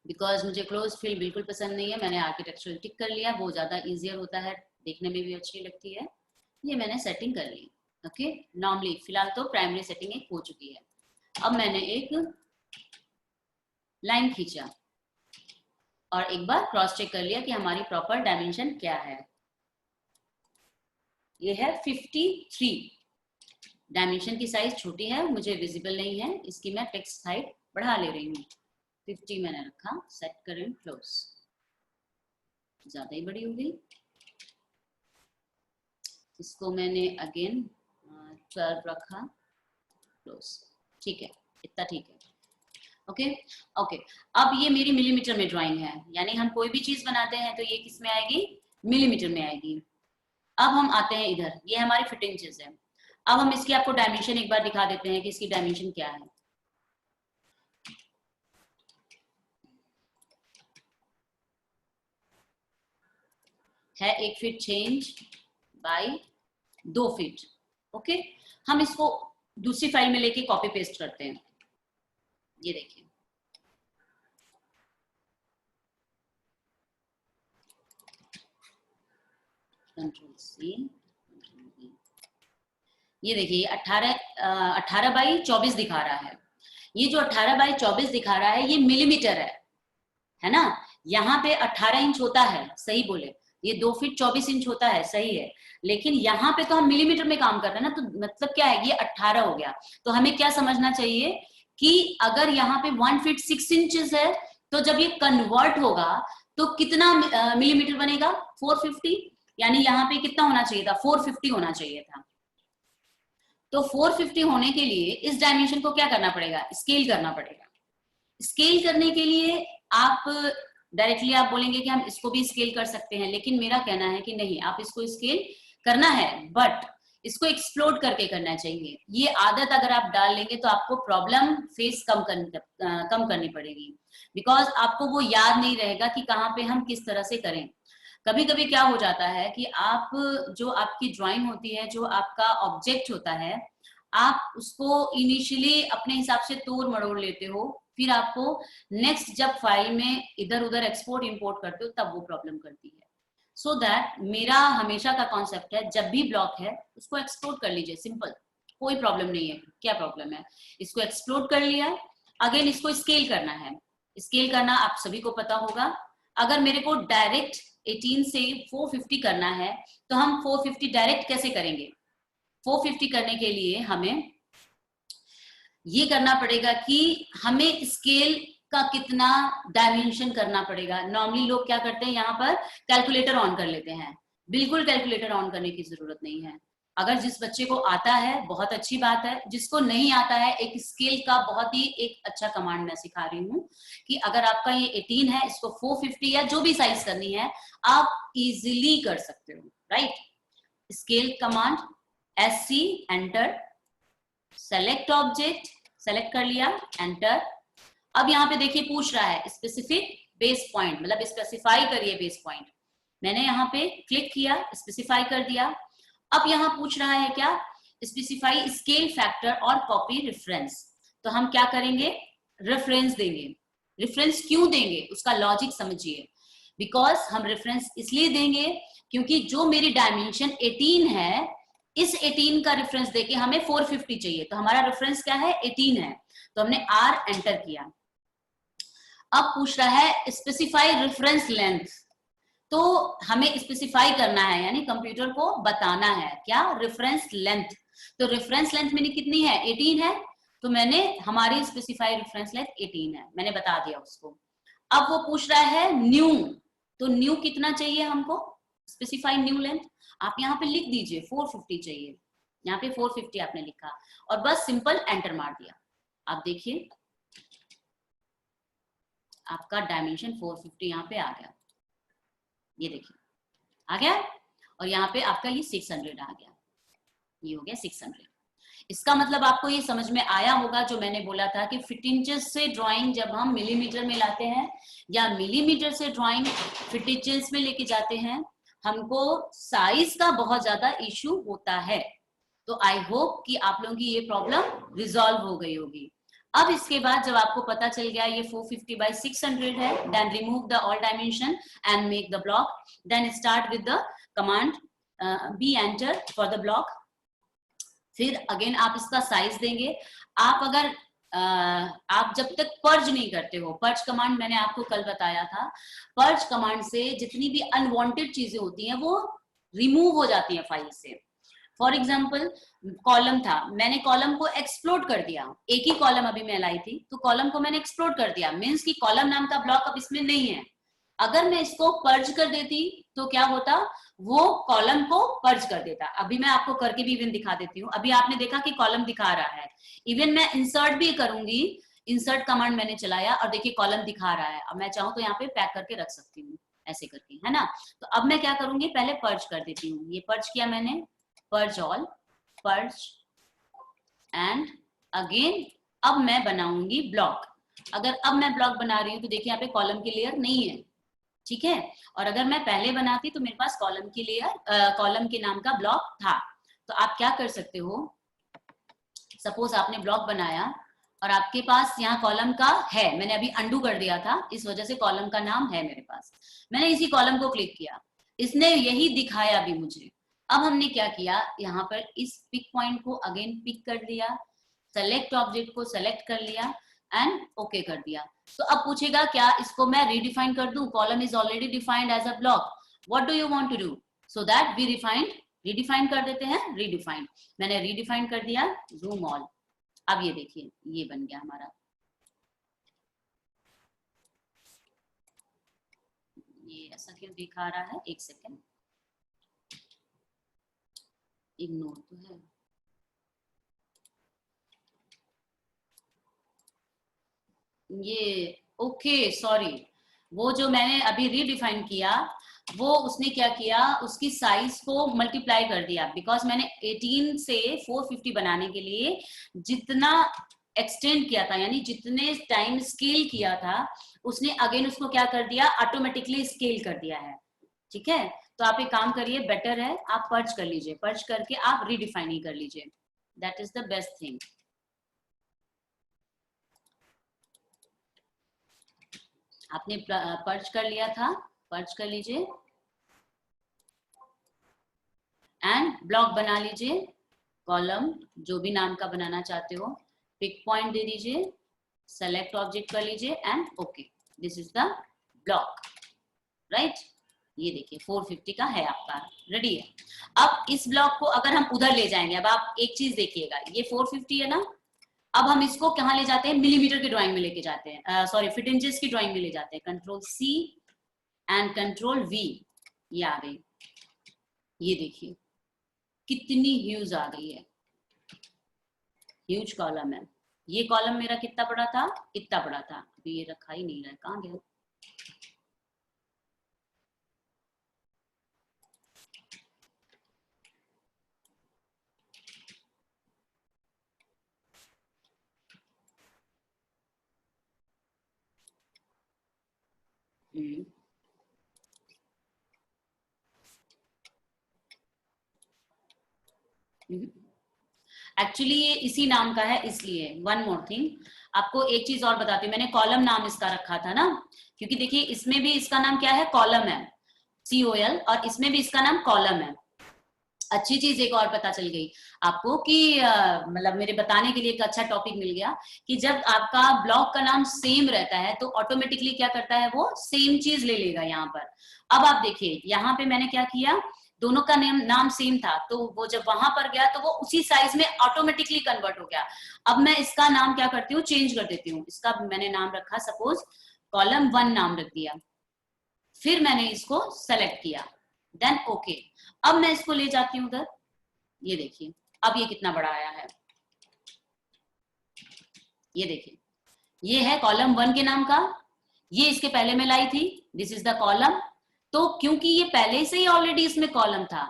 बिकॉज मुझे क्लोज फील्ड बिल्कुल पसंद नहीं है, मैंने आर्किटेक्चरल टिक कर लिया, वो ज्यादा इजियर होता है, देखने में भी अच्छी लगती है, ये मैंने सेटिंग कर ली, ओके। नॉर्मली फिलहाल तो प्राइमरी सेटिंग एक हो चुकी है। अब मैंने एक लाइन खींचा और एक बार क्रॉस चेक कर लिया कि हमारी प्रॉपर डायमेंशन क्या है, ये है 53। डायमेंशन की साइज छोटी है, मुझे विजिबल नहीं है, इसकी मैं टेक्स्ट हाइट बढ़ा ले रही हूँ, 50 मैंने रखा, सेट करें क्लोज, ज्यादा ही बड़ी हो गई, इसको मैंने अगेन 12 रखा, क्लोज, ठीक है, इतना ठीक है, ओके ओके। अब ये मेरी मिलीमीटर में ड्राइंग है, यानी हम कोई भी चीज बनाते हैं तो ये किस में आएगी, मिलीमीटर में आएगी। अब हम आते हैं इधर, ये हमारी फिट इंचेस है। अब हम इसकी आपको डायमेंशन एक बार दिखा देते हैं कि इसकी डायमेंशन क्या है 1 feet change bye 2 feet, okay. हम इसको दूसरी फाइल में लेके कॉपी पेस्ट करते हैं, ये देखिए, कंट्रोल C, ये देखिए 18 बाई 24 दिखा रहा है। ये जो 18 बाई 24 दिखा रहा है ये मिलीमीटर है ना। यहाँ पे 18 इंच होता है, सही बोले, ये 2 फीट 24 इंच होता है, सही है, लेकिन यहाँ पे तो हम मिलीमीटर में काम कर रहे हैं ना, तो मतलब क्या है, ये 18 हो गया। तो हमें क्या समझना चाहिए कि अगर यहाँ पे 1 फीट 6 इंचेस है, तो जब ये कन्वर्ट होगा तो कितना मिलीमीटर बनेगा, 450, यानी यहाँ पे कितना होना चाहिए था, 450 होना चाहिए था। तो 450 होने के लिए इस डायमेंशन को क्या करना पड़ेगा, स्केल करना पड़ेगा। स्केल करने के लिए आप डायरेक्टली आप बोलेंगे कि हम इसको भी स्केल कर सकते हैं, लेकिन मेरा कहना है कि नहीं, आप इसको स्केल करना है बट इसको एक्सप्लोर करके करना चाहिए। ये आदत अगर आप डाल लेंगे तो आपको प्रॉब्लम फेस कम करनी पड़ेगी, बिकॉज आपको वो याद नहीं रहेगा कि कहाँ पे हम किस तरह से करें। कभी कभी क्या हो जाता है कि आप जो आपकी ड्राइंग होती है, जो आपका ऑब्जेक्ट होता है, आप उसको इनिशियली अपने हिसाब से तोड़ मरोड़ लेते हो, फिर आपको नेक्स्ट जब फाइल में इधर उधर एक्सपोर्ट इंपोर्ट करते हो तब वो प्रॉब्लम करती है। सो दैट मेरा हमेशा का कॉन्सेप्ट है, जब भी ब्लॉक है उसको एक्सप्लोर कर लीजिए, सिंपल, कोई प्रॉब्लम नहीं है। क्या प्रॉब्लम है, इसको एक्सप्लोर कर लिया, अगेन इसको स्केल करना है। स्केल करना आप सभी को पता होगा। अगर मेरे को डायरेक्ट 18 से 450 करना है तो हम 450 डायरेक्ट कैसे करेंगे, 450 करने के लिए हमें ये करना पड़ेगा कि हमें स्केल का कितना डायमेंशन करना पड़ेगा। नॉर्मली लोग क्या करते हैं, यहाँ पर कैलकुलेटर ऑन कर लेते हैं, बिल्कुल कैलकुलेटर ऑन करने की जरूरत नहीं है। अगर जिस बच्चे को आता है बहुत अच्छी बात है, जिसको नहीं आता है, एक स्केल का बहुत ही एक अच्छा कमांड मैं सिखा रही हूँ कि अगर आपका ये 18 है, इसको 450 या जो भी साइज करनी है आप इजीली कर सकते हो, right. Scale command SC enter, select object select कर लिया एंटर। अब यहाँ पे देखिए पूछ रहा है स्पेसिफिक बेस पॉइंट, मतलब स्पेसिफाई करिए बेस पॉइंट। मैंने यहाँ पे क्लिक किया, स्पेसिफाई कर दिया। अब यहाँ पूछ रहा है क्या, स्पेसिफाई स्केल फैक्टर और कॉपी रेफरेंस। तो हम क्या करेंगे, रेफरेंस देंगे। रेफरेंस क्यों देंगे उसका लॉजिक समझिए। बिकॉज हम रेफरेंस इसलिए देंगे क्योंकि जो मेरी डायमेंशन 18 है, इस 18 का रेफरेंस देके हमें 450 चाहिए, तो हमारा रेफरेंस क्या है 18 है, तो हमने R एंटर किया। अब पूछ रहा है स्पेसिफाई रेफरेंस लेंथ, तो हमें स्पेसिफाई करना है, यानी कंप्यूटर को बताना है क्या, रेफरेंस लेंथ। तो रेफरेंस लेंथ मेरी कितनी है 18 है, तो मैंने हमारी स्पेसिफाई रेफरेंस लेंथ 18 है, मैंने बता दिया उसको। अब वो पूछ रहा है न्यू, तो न्यू कितना चाहिए हमको, स्पेसिफाई न्यू लेंथ। आप यहाँ पे लिख दीजिए 450 चाहिए, यहाँ पे 450 आपने लिखा और बस सिंपल एंटर मार दिया। आप देखिए आपका डायमेंशन 450 यहाँ पे आ गया, ये देखिए आ गया। और यहाँ पे आपका ये 600 आ गया, ये हो गया 600। इसका मतलब आपको ये समझ में आया होगा जो मैंने बोला था कि फीट इंचेस से ड्राइंग जब हम मिलीमीटर में लाते हैं या मिलीमीटर से ड्राइंग फीट इंचेस में लेके जाते हैं, हमको साइज का बहुत ज्यादा इश्यू होता है। तो आई होप कि आप लोगों की ये प्रॉब्लम रिजॉल्व हो गई होगी। अब इसके बाद जब आपको पता चल गया ये 450 by 600 है, then remove the all dimension and make the block, then start with the command B enter for the block. फिर अगेन आप इसका साइज देंगे। आप अगर आप जब तक पर्ज नहीं करते हो, पर्ज कमांड मैंने आपको कल बताया था, पर्ज कमांड से जितनी भी अनवांटेड चीजें होती हैं वो रिमूव हो जाती हैं फाइल से। फॉर एग्जाम्पल कॉलम था, मैंने कॉलम को एक्सप्लोड कर दिया, एक ही कॉलम अभी मैं लाई थी तो कॉलम को मैंने एक्सप्लोड कर दिया, मीन्स कि कॉलम नाम का ब्लॉक अब इसमें नहीं है। अगर मैं इसको पर्ज कर देती तो क्या होता, वो कॉलम को पर्ज कर देता। अभी मैं आपको करके भी इवन दिखा देती हूँ। अभी आपने देखा कि कॉलम दिखा रहा है, इवन मैं इंसर्ट भी करूंगी, इंसर्ट कमांड मैंने चलाया और देखिए कॉलम दिखा रहा है। अब मैं चाहूँ तो यहाँ पे पैक करके रख सकती हूँ ऐसे करके, है ना। तो अब मैं क्या करूंगी, पहले पर्ज कर देती हूँ। ये पर्ज किया मैंने, purge all, purge and again अब मैं बनाऊंगी ब्लॉक। अगर अब मैं ब्लॉक बना रही हूँ तो देखिए यहाँ पे कॉलम की लेयर नहीं है, ठीक है। और अगर मैं पहले बनाती तो मेरे पास कॉलम की लेयर, कॉलम के नाम का ब्लॉक था। तो आप क्या कर सकते हो, सपोज आपने ब्लॉक बनाया और आपके पास यहाँ कॉलम का है, मैंने अभी अंडू कर दिया था इस वजह से कॉलम का नाम है मेरे पास, मैंने इसी कॉलम को क्लिक किया, इसने यही दिखाया भी मुझे। अब हमने क्या किया, यहाँ पर इस पिक पॉइंट को अगेन पिक कर दिया, सेलेक्ट ऑब्जेक्ट को सेलेक्ट कर लिया एंड ओके कर दिया। तो अब पूछेगा क्या इसको मैं रीडिफाइन कर दूं, column is already defined as a block, what do you want to do, so that we redefine कर देते हैं, रीडिफाइन। मैंने रीडिफाइन कर दिया, जूम ऑल। अब ये देखिए ये बन गया हमारा, ये ऐसा क्यों दिखा रहा है, एक सेकेंड, इग्नोर तो है। ये ओके सॉरी, वो जो मैंने अभी रीडिफाइन किया वो उसने क्या किया, उसकी साइज को मल्टीप्लाई कर दिया। बिकॉज मैंने 18 से 450 बनाने के लिए जितना एक्सटेंड किया था, यानी जितने टाइम स्केल किया था, उसने अगेन उसको क्या कर दिया, ऑटोमेटिकली स्केल कर दिया है, ठीक है। तो आप एक काम करिए, बेटर है आप पर्च कर लीजिए, पर्च करके आप रीडिफाइन ही कर लीजिए, that is the best thing. आपने पर्च कर लिया था, पर्च कर लीजिए एंड ब्लॉक बना लीजिए, कॉलम जो भी नाम का बनाना चाहते हो, पिक पॉइंट दे दीजिए, सेलेक्ट ऑब्जेक्ट कर लीजिए and okay, this is the block, right. ये देखिए 450 का है आपका, रेडी है। अब इस ब्लॉक को अगर हम उधर ले जाएंगे, अब आप एक चीज देखिएगा, ये 450 है ना, अब हम इसको कहाँ ले जाते हैं, मिलीमीटर की ड्राइंग में लेके जाते हैं, सॉरी फीट इंचेस की ड्राइंग में ले जाते हैं। Control C and control V, ये आ गई, ये देखिए कितनी ह्यूज आ गई है, ह्यूज कॉलम है। ये कॉलम मेरा कितना बड़ा था, इतना बड़ा था, अभी ये रखा ही नहीं रहा, कहाँ गया। एक्चुअली ये इसी नाम का है, इसलिए वन मोर थिंग आपको एक चीज और बताती हूँ, मैंने कॉलम नाम इसका रखा था ना, क्योंकि देखिए इसमें भी इसका नाम क्या है, कॉलम है, COL, और इसमें भी इसका नाम कॉलम है। अच्छी चीज एक और पता चल गई आपको कि मतलब मेरे बताने के लिए एक अच्छा टॉपिक मिल गया कि जब आपका ब्लॉक का नाम सेम रहता है तो ऑटोमेटिकली क्या करता है, वो सेम चीज ले लेगा यहाँ पर। अब आप देखिए यहाँ पे मैंने क्या किया, दोनों का नाम सेम था, तो वो जब वहां पर गया तो वो उसी साइज में ऑटोमेटिकली कन्वर्ट हो गया। अब मैं इसका नाम क्या करती हूँ, चेंज कर देती हूँ। इसका मैंने नाम रखा सपोज कॉलम 1 नाम रख दिया, फिर मैंने इसको सेलेक्ट किया, देन ओके। अब मैं इसको ले जाती हूँ उधर, ये देखिए अब ये कितना बड़ा आया है, ये देखिए ये है कॉलम 1 के नाम का, ये इसके पहले में लाई थी, दिस इज द कॉलम। तो क्योंकि ये पहले से ही ऑलरेडी इसमें कॉलम था,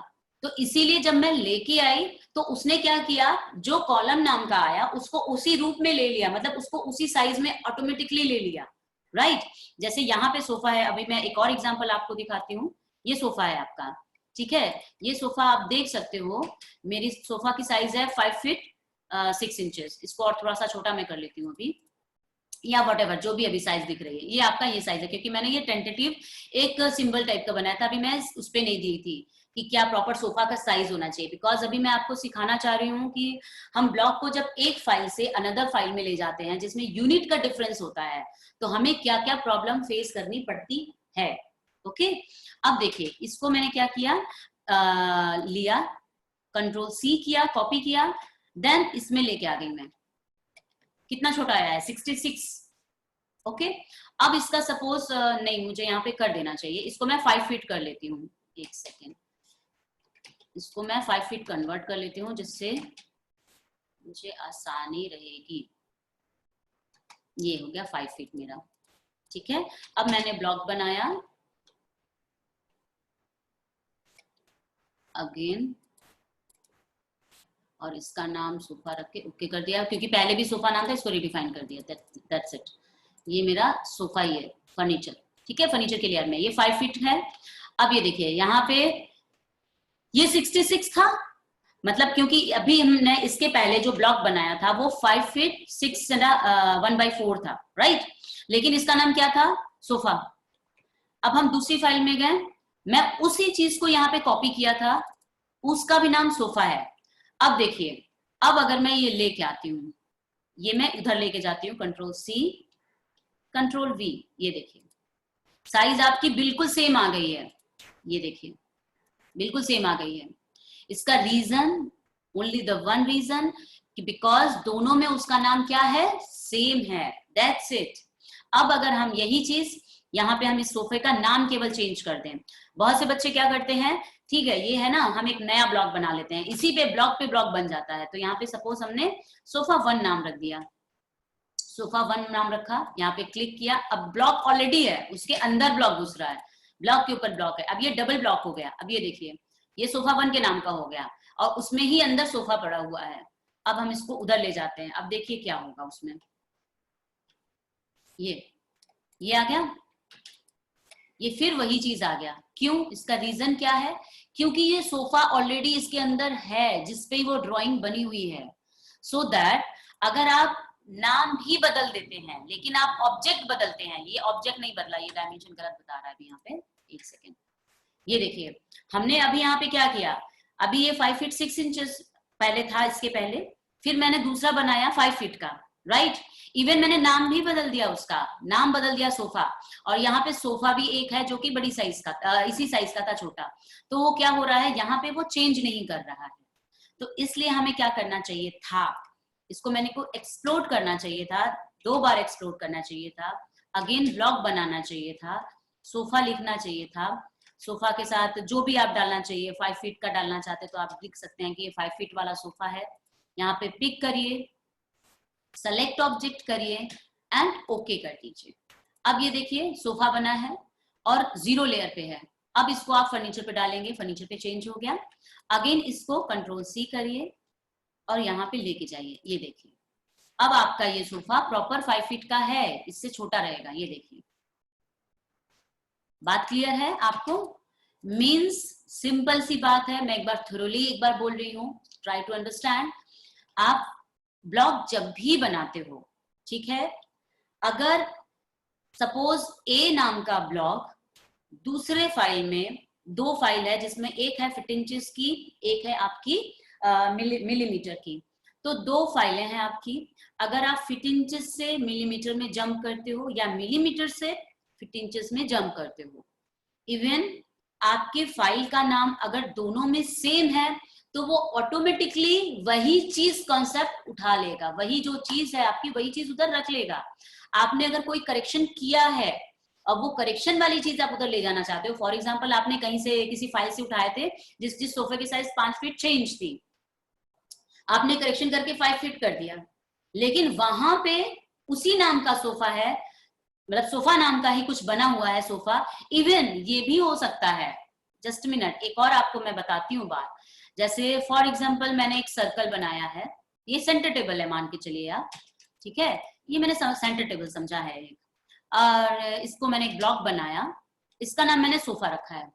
तो इसीलिए जब मैं लेके आई तो उसने क्या किया, जो कॉलम नाम का आया उसको उसी रूप में ले लिया, मतलब उसको उसी साइज में ऑटोमेटिकली ले लिया, राइट। जैसे यहाँ पे सोफा है, अभी मैं एक और एग्जांपल आपको दिखाती हूँ। ये सोफा है आपका, ठीक है, ये सोफा आप देख सकते हो, मेरी सोफा की साइज है 5 फीट 6 इंचेस। इसको और थोड़ा सा छोटा मैं कर लेती हूँ अभी, या वट एवर जो भी अभी साइज दिख रही है, ये आपका ये साइज है, क्योंकि मैंने ये टेंटेटिव एक सिंबल टाइप का बनाया था, अभी मैं उस पर नहीं दी थी कि क्या प्रॉपर सोफा का साइज होना चाहिए, बिकॉज अभी मैं आपको सिखाना चाह रही हूँ कि हम ब्लॉक को जब एक फाइल से अनदर फाइल में ले जाते हैं जिसमें यूनिट का डिफरेंस होता है, तो हमें क्या क्या प्रॉब्लम फेस करनी पड़ती है। ओके, अब देखिए इसको मैंने क्या किया, लिया, Ctrl+C किया, कॉपी किया, देन इसमें लेके आ गई मैं, कितना छोटा आया है 66। ओके, अब इसका सपोज नहीं, मुझे यहाँ पे कर देना चाहिए, इसको मैं 5 फीट कर लेती हूँ, एक सेकेंड, इसको मैं 5 फीट कन्वर्ट कर लेती हूँ जिससे मुझे आसानी रहेगी। ये हो गया 5 फीट मेरा, ठीक है। अब मैंने ब्लॉक बनाया, अगेन, और इसका नाम सोफा रख के ओके कर दिया, क्योंकि पहले भी सोफा नाम था, इसको रिडिफाइन कर दिया, दैट्स इट। ये मेरा सोफा ही है, फर्नीचर, ठीक है, फर्नीचर के लेयर में ये 5 फीट है। अब ये देखिए यहाँ पे ये 66 था, मतलब क्योंकि अभी हमने इसके पहले जो ब्लॉक बनाया था वो 5 फीट 6 1/4 था, राइट, लेकिन इसका नाम क्या था, सोफा। अब हम दूसरी फाइल में गए, मैं उसी चीज को यहाँ पे कॉपी किया था, उसका भी नाम सोफा है। अब देखिए, अब अगर मैं ये लेके आती हूँ, ये मैं उधर लेके जाती हूँ, Ctrl+C Ctrl+V, ये देखिए साइज आपकी बिल्कुल सेम आ गई है, ये देखिए बिल्कुल सेम आ गई है। इसका reason, only the one reason, कि बिकॉज दोनों में उसका नाम क्या है, सेम है, दैट्स इट। अब अगर हम यही चीज यहाँ पे हम इस सोफे का नाम केवल चेंज कर दें, बहुत से बच्चे क्या करते हैं, ठीक है ये है ना, हम एक नया ब्लॉक बना लेते हैं, इसी पे ब्लॉक बन जाता है। तो यहाँ पे सपोज हमने सोफा 1 नाम रख दिया, सोफा 1 नाम रखा, यहाँ पे क्लिक किया, अब ब्लॉक ऑलरेडी है, उसके अंदर ब्लॉक घुस रहा है, ब्लॉक के ऊपर ब्लॉक है, अब ये डबल ब्लॉक हो गया। अब ये देखिए ये सोफा 1 के नाम का हो गया और उसमें ही अंदर सोफा पड़ा हुआ है। अब हम इसको उधर ले जाते हैं, अब देखिए क्या होगा उसमें, ये आ गया, ये फिर वही चीज आ गया। क्यों, इसका रीजन क्या है, क्योंकि ये सोफा ऑलरेडी इसके अंदर है जिसपे वो ड्राइंग बनी हुई है। सो दैट अगर आप नाम भी बदल देते हैं लेकिन आप ऑब्जेक्ट बदलते हैं, ये ऑब्जेक्ट नहीं बदला, ये डायमेंशन गलत बता रहा है अभी यहाँ पे, एक सेकेंड, ये देखिए हमने अभी यहाँ पे क्या किया, अभी ये 5 फीट 6 इंचेस पहले था, इसके पहले फिर मैंने दूसरा बनाया 5 फीट का, राइट। इवन मैंने नाम भी बदल दिया, उसका नाम बदल दिया सोफा, और यहाँ पे सोफा भी एक है जो कि बड़ी साइज का, इसी साइज का था छोटा, तो वो क्या हो रहा है, यहाँ पे वो चेंज नहीं कर रहा है। तो इसलिए हमें क्या करना चाहिए था, इसको मैंने को एक्सप्लोर करना चाहिए था, 2 बार एक्सप्लोर करना चाहिए था, अगेन ब्लॉक बनाना चाहिए था, सोफा लिखना चाहिए था, सोफा के साथ जो भी आप डालना चाहिए, 5 फीट का डालना चाहते तो आप लिख सकते हैं कि ये 5 फीट वाला सोफा है। यहाँ पे पिक करिए, सेलेक्ट ऑब्जेक्ट करिए एंड ओके कर दीजिए। अब ये देखिए सोफा बना है और 0 लेयर पे है। अब इसको आप फर्नीचर पे डालेंगे, फर्नीचर पे चेंज हो गया। अगेन इसको Ctrl+C करिए और यहाँ पे लेके जाइए, ये देखिए अब आपका ये सोफा प्रॉपर 5 फीट का है, इससे छोटा रहेगा, ये देखिए बात क्लियर है आपको? मीन्स सिंपल सी बात है, मैं एक बार थोरोली एक बार बोल रही हूँ, ट्राई टू अंडरस्टैंड। आप ब्लॉग जब भी बनाते हो, ठीक है, अगर सपोज ए नाम का ब्लॉग दूसरे फाइल में, दो फाइल है जिसमें एक है फिट इंचेस की, एक है आपकी मिलीमीटर की, तो दो फाइलें हैं आपकी। अगर आप फिट इंचेस से मिलीमीटर में जंप करते हो या मिलीमीटर से फिट इंचेस में जंप करते हो, इवन आपके फाइल का नाम अगर दोनों में सेम है तो वो ऑटोमेटिकली वही चीज कॉन्सेप्ट उठा लेगा, वही जो चीज है आपकी वही चीज उधर रख लेगा। आपने अगर कोई करेक्शन किया है, अब वो करेक्शन वाली चीज आप उधर ले जाना चाहते हो, फॉर एग्जाम्पल आपने कहीं से किसी फाइल से उठाए थे जिस सोफे की साइज 5 फीट 6 इंच थी, आपने करेक्शन करके 5 फीट कर दिया, लेकिन वहां पे उसी नाम का सोफा है, मतलब सोफा नाम का ही कुछ बना हुआ है सोफा। इवन ये भी हो सकता है, जस्ट मिनट, एक और आपको मैं बताती हूँ बात। जैसे फॉर एग्जाम्पल मैंने एक सर्कल बनाया है, ये सेंटर टेबल है मान के चलिए आप, ठीक है, ये मैंने सेंटर टेबल समझा है एक, और इसको मैंने एक ब्लॉक बनाया, इसका नाम मैंने सोफा रखा है।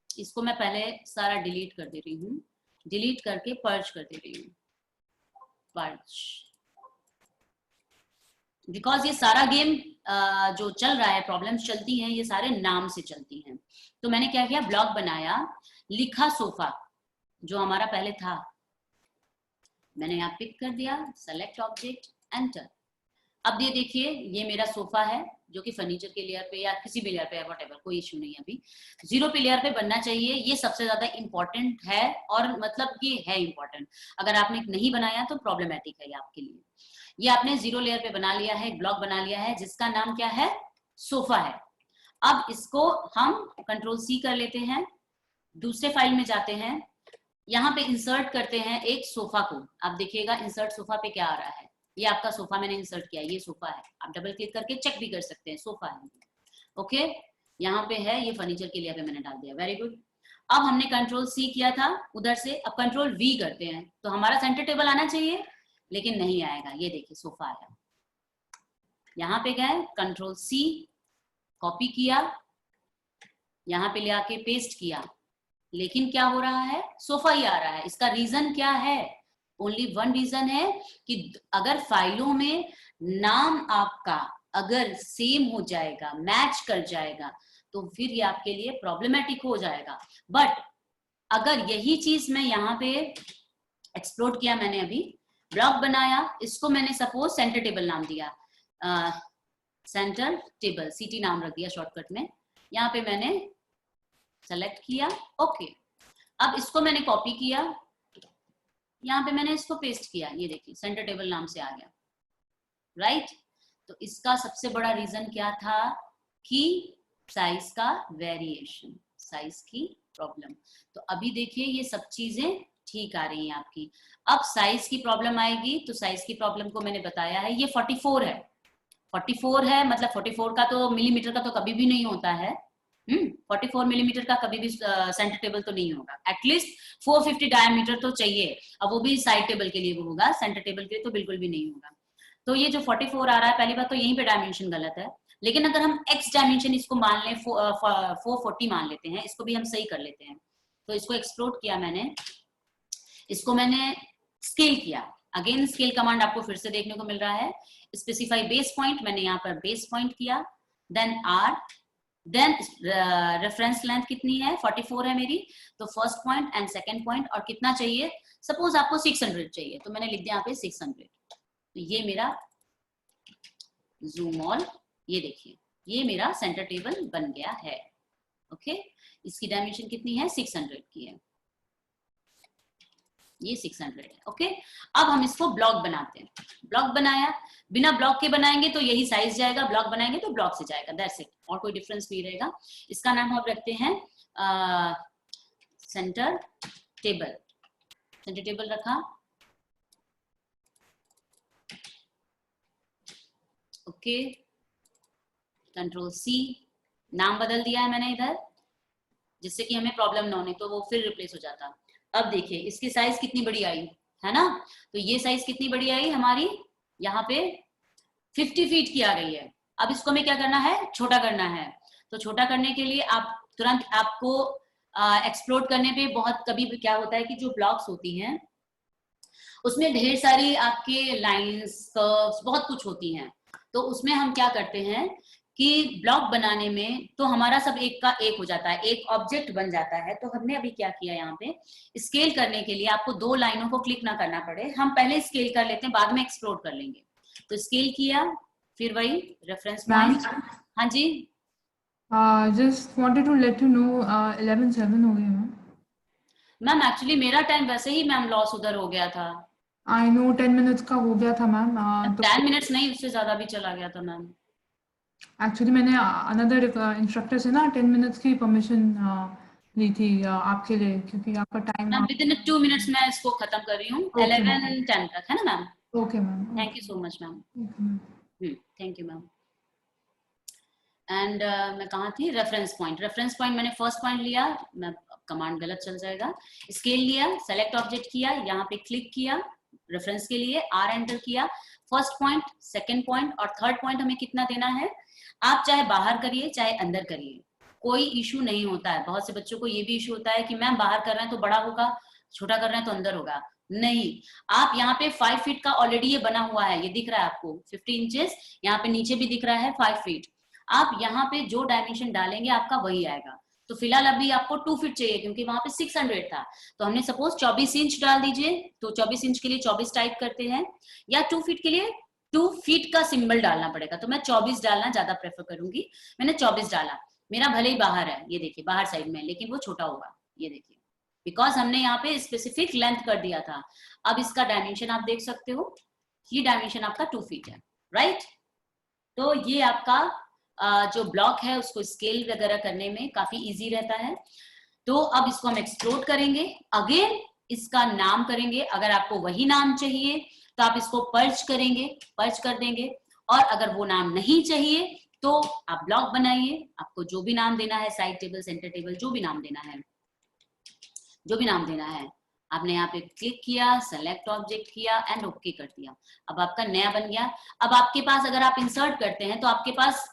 इसको मैं पहले सारा डिलीट कर दे रही हूँ, डिलीट करके पर्ज कर दे रही हूँ, पर्ज, बिकॉज ये सारा गेम जो चल रहा है, प्रॉब्लम्स चलती हैं ये सारे नाम से चलती हैं। तो मैंने क्या किया, ब्लॉक बनाया, लिखा सोफा जो हमारा पहले था, मैंने यहाँ पिक कर दिया, सेलेक्ट ऑब्जेक्ट, एंटर। अब ये देखिए ये मेरा सोफा है जो कि फर्नीचर के लेयर पे या किसी भी लेयर पे है, व्हाटएवर, कोई इश्यू नहीं है, अभी 0 पे लेयर पे बनना चाहिए, ये सबसे ज्यादा इंपॉर्टेंट है, और मतलब ये है इंपॉर्टेंट। अगर आपने नहीं बनाया तो प्रॉब्लमेटिक है ये आपके लिए। ये आपने 0 लेयर पे बना लिया है, ब्लॉक बना लिया है जिसका नाम क्या है, सोफा है। अब इसको हम कंट्रोल सी कर लेते हैं, दूसरे फाइल में जाते हैं, यहाँ पे इंसर्ट करते हैं एक सोफा को। आप देखिएगा इंसर्ट सोफा पे क्या आ रहा है, ये आपका सोफा मैंने इंसर्ट किया, ये सोफा है, आप डबल क्लिक करके चेक भी कर सकते हैं, सोफा है, ओके, यहाँ पे है, ये फर्नीचर के लिए पे मैंने डाल दिया, वेरी गुड। अब हमने कंट्रोल सी किया था उधर से, अब कंट्रोल वी करते हैं, तो हमारा सेंटर टेबल आना चाहिए, लेकिन नहीं आएगा, ये देखिए सोफा आया। यहाँ पे गए, कंट्रोल सी, कॉपी किया, यहाँ पे ले आके पेस्ट किया, लेकिन क्या हो रहा है, सोफा ही आ रहा है। इसका रीजन क्या है, ओनली वन रीजन है कि अगर फाइलों में नाम आपका अगर सेम हो जाएगा, मैच कर जाएगा, तो फिर ये आपके लिए प्रॉब्लमेटिक हो जाएगा। बट अगर यही चीज मैं यहाँ पे एक्सप्लोर किया, मैंने अभी ब्लॉक बनाया, इसको मैंने सपोज सेंटर टेबल नाम दिया, सेंटर टेबल, सीटी नाम रख दिया शॉर्टकट में, यहाँ पे मैंने सेलेक्ट किया, ओके। अब इसको मैंने कॉपी किया, यहाँ पे मैंने इसको पेस्ट किया, ये देखिए सेंटर टेबल नाम से आ गया, राइट। तो इसका सबसे बड़ा रीजन क्या था कि साइज का वेरिएशन, साइज की प्रॉब्लम। तो अभी देखिए ये सब चीजें ठीक आ रही हैं आपकी। अब साइज की प्रॉब्लम आएगी, तो साइज की प्रॉब्लम को मैंने बताया है, ये 44 है, 44 है, मतलब 44 का तो मिलीमीटर का तो कभी भी नहीं होता है, 44 मिलीमीटर का कभी भी सेंटर टेबल तो नहीं होगा, एटलीस्ट 450 डायमीटर तो चाहिए, अब वो भी साइड टेबल के लिए वो होगा, सेंटर टेबल के लिए तो बिल्कुल भी नहीं होगा। तो ये जो 44 आ रहा है, पहली बात तो यहीं पे डायमेंशन गलत है, लेकिन अगर हम एक्स डायमेंशन इसको मान लें, 440 मान लेते हैं, इसको भी हम सही कर लेते हैं। तो इसको एक्सप्लोर किया मैंने, इसको मैंने स्केल किया, अगेन स्केल कमांड आपको फिर से देखने को मिल रहा है, स्पेसिफाई बेस पॉइंट, मैंने यहाँ पर बेस पॉइंट किया, then R, then reference length कितनी है, 44 है मेरी, तो first point and second point, और कितना चाहिए, सपोज आपको 600 चाहिए, तो मैंने लिख दिया यहाँ पे 600। तो ये मेरा जूम ऑल, ये देखिए ये मेरा सेंटर टेबल बन गया है, ओके। इसकी डायमेंशन कितनी है, 600 की है, ये 600 है, ओके। अब हम इसको ब्लॉक बनाते हैं, ब्लॉक बनाया, बिना ब्लॉक के बनाएंगे तो यही साइज जाएगा, ब्लॉक बनाएंगे तो ब्लॉक से जाएगा, दैट्स इट, और कोई डिफरेंस नहीं रहेगा। इसका नाम हम रखते हैं सेंटर टेबल, सेंटर टेबल रखा, ओके, कंट्रोल सी, नाम बदल दिया है मैंने इधर, जिससे कि हमें प्रॉब्लम ना होने, तो वो फिर रिप्लेस हो जाता। अब देखिए इसकी साइज कितनी बड़ी आई है ना, तो ये साइज कितनी बड़ी आई हमारी, यहाँ पे 50 फीट की आ गई है। अब इसको हमें क्या करना है, छोटा करना है, तो छोटा करने के लिए आप तुरंत आपको एक्सप्लोर करने पे बहुत कभी भी क्या होता है कि जो ब्लॉक्स होती हैं उसमें ढेर सारी आपके लाइंस कर्व्स बहुत कुछ होती हैं, तो उसमें हम क्या करते हैं कि ब्लॉक बनाने में तो हमारा सब एक का एक हो जाता है, एक ऑब्जेक्ट बन जाता है। तो हमने अभी क्या किया, यहाँ पे स्केल करने के लिए आपको 2 लाइनों को क्लिक ना करना पड़े, हम पहले स्केल कर लेते हैं, बाद में एक्सप्लोर कर लेंगे। तो स्केल किया, फिर वही रेफरेंस पॉइंट। हाँ जी, just wanted to let you know 11:07 हो गए मैम। मैम एक्चुअली मेरा टाइम वैसे ही मैम लॉस उधर हो गया था। आई नो 10 मिनट्स का हो गया था मैम। 10 मिनट्स नहीं, उससे ज्यादा भी चला गया था मैम। एक्चुअली मैंने अनदर इंस्ट्रक्टर से ना 10 मिनट्स की परमिशन ली थी आपके लिए, क्योंकि आपका time. Ma'am with in 2 minutes मैं इसको खत्म कर रही हूँ। 11:10 तक है ना ma'am? Okay ma'am. Thank you so much ma'am. Thank you ma'am. And मैं कहाँ थी? Reference point. रेफरेंस पॉइंट मैंने फर्स्ट पॉइंट लिया, मैं कमांड गलत चल जाएगा। स्केल लिया, सेलेक्ट ऑब्जेक्ट किया, यहाँ पे क्लिक किया रेफरेंस के लिए, आर एंटर किया। फर्स्ट पॉइंट, सेकंड पॉइंट और थर्ड पॉइंट हमें कितना देना है, आप चाहे बाहर करिए चाहे अंदर करिए, कोई इशू नहीं होता है। बहुत से बच्चों को ये भी इशू होता है कि मैम बाहर कर रहे हैं तो बड़ा होगा, छोटा कर रहे हैं तो अंदर होगा। नहीं, आप यहाँ पे 5 फीट का ऑलरेडी ये बना हुआ है, ये दिख रहा है आपको 50 इंचेस, यहाँ पे नीचे भी दिख रहा है 5 फीट। आप यहाँ पे जो डायमेंशन डालेंगे आपका वही आएगा। तो फिलहाल अभी आपको 2 फीट चाहिए क्योंकि वहां पे 600 था, तो हमने सपोज 24 इंच डाल दीजिए। तो 24 इंच के लिए 24 टाइप करते हैं, या 2 फीट के लिए 2 फीट का सिंबल डालना पड़ेगा, तो मैं 24 डालना ज्यादा प्रेफर करूंगी। मैंने 24 डाला, मेरा भले ही बाहर है, ये देखिए बाहर साइड में, लेकिन वो छोटा होगा, ये देखिए, बिकॉज हमने यहाँ पे स्पेसिफिक लेंथ कर दिया था। अब इसका डायमेंशन आप देख सकते हो, ये डायमेंशन आपका 2 फीट है, राइट। तो ये आपका जो ब्लॉक है उसको स्केल वगैरह करने में काफी इजी रहता है। तो अब इसको हम एक्सप्लोर करेंगे, अगेन इसका नाम करेंगे। अगर आपको वही नाम चाहिए तो आप इसको पर्च करेंगे, पर्च कर देंगे, और अगर वो नाम नहीं चाहिए तो आप ब्लॉक बनाइए। आपको जो भी नाम देना है, साइड टेबल, सेंटर टेबल, जो भी नाम देना है, जो भी नाम देना है, आपने यहाँ पे क्लिक किया, सेलेक्ट ऑब्जेक्ट किया एंड ओके कर दिया। अब आपका नया बन गया। अब आपके पास अगर आप इंसर्ट करते हैं तो आपके पास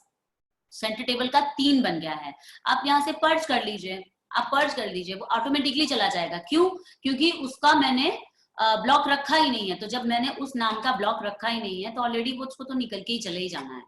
सेंटर टेबल का 3 बन गया है। आप यहाँ से पर्च कर लीजिए, आप पर्च कर लीजिए, वो ऑटोमेटिकली चला जाएगा। क्यों? क्योंकि उसका मैंने ब्लॉक रखा ही नहीं है। तो जब मैंने उस नाम का ब्लॉक रखा ही नहीं है तो ऑलरेडी वो उसको तो निकल के ही चले ही जाना है,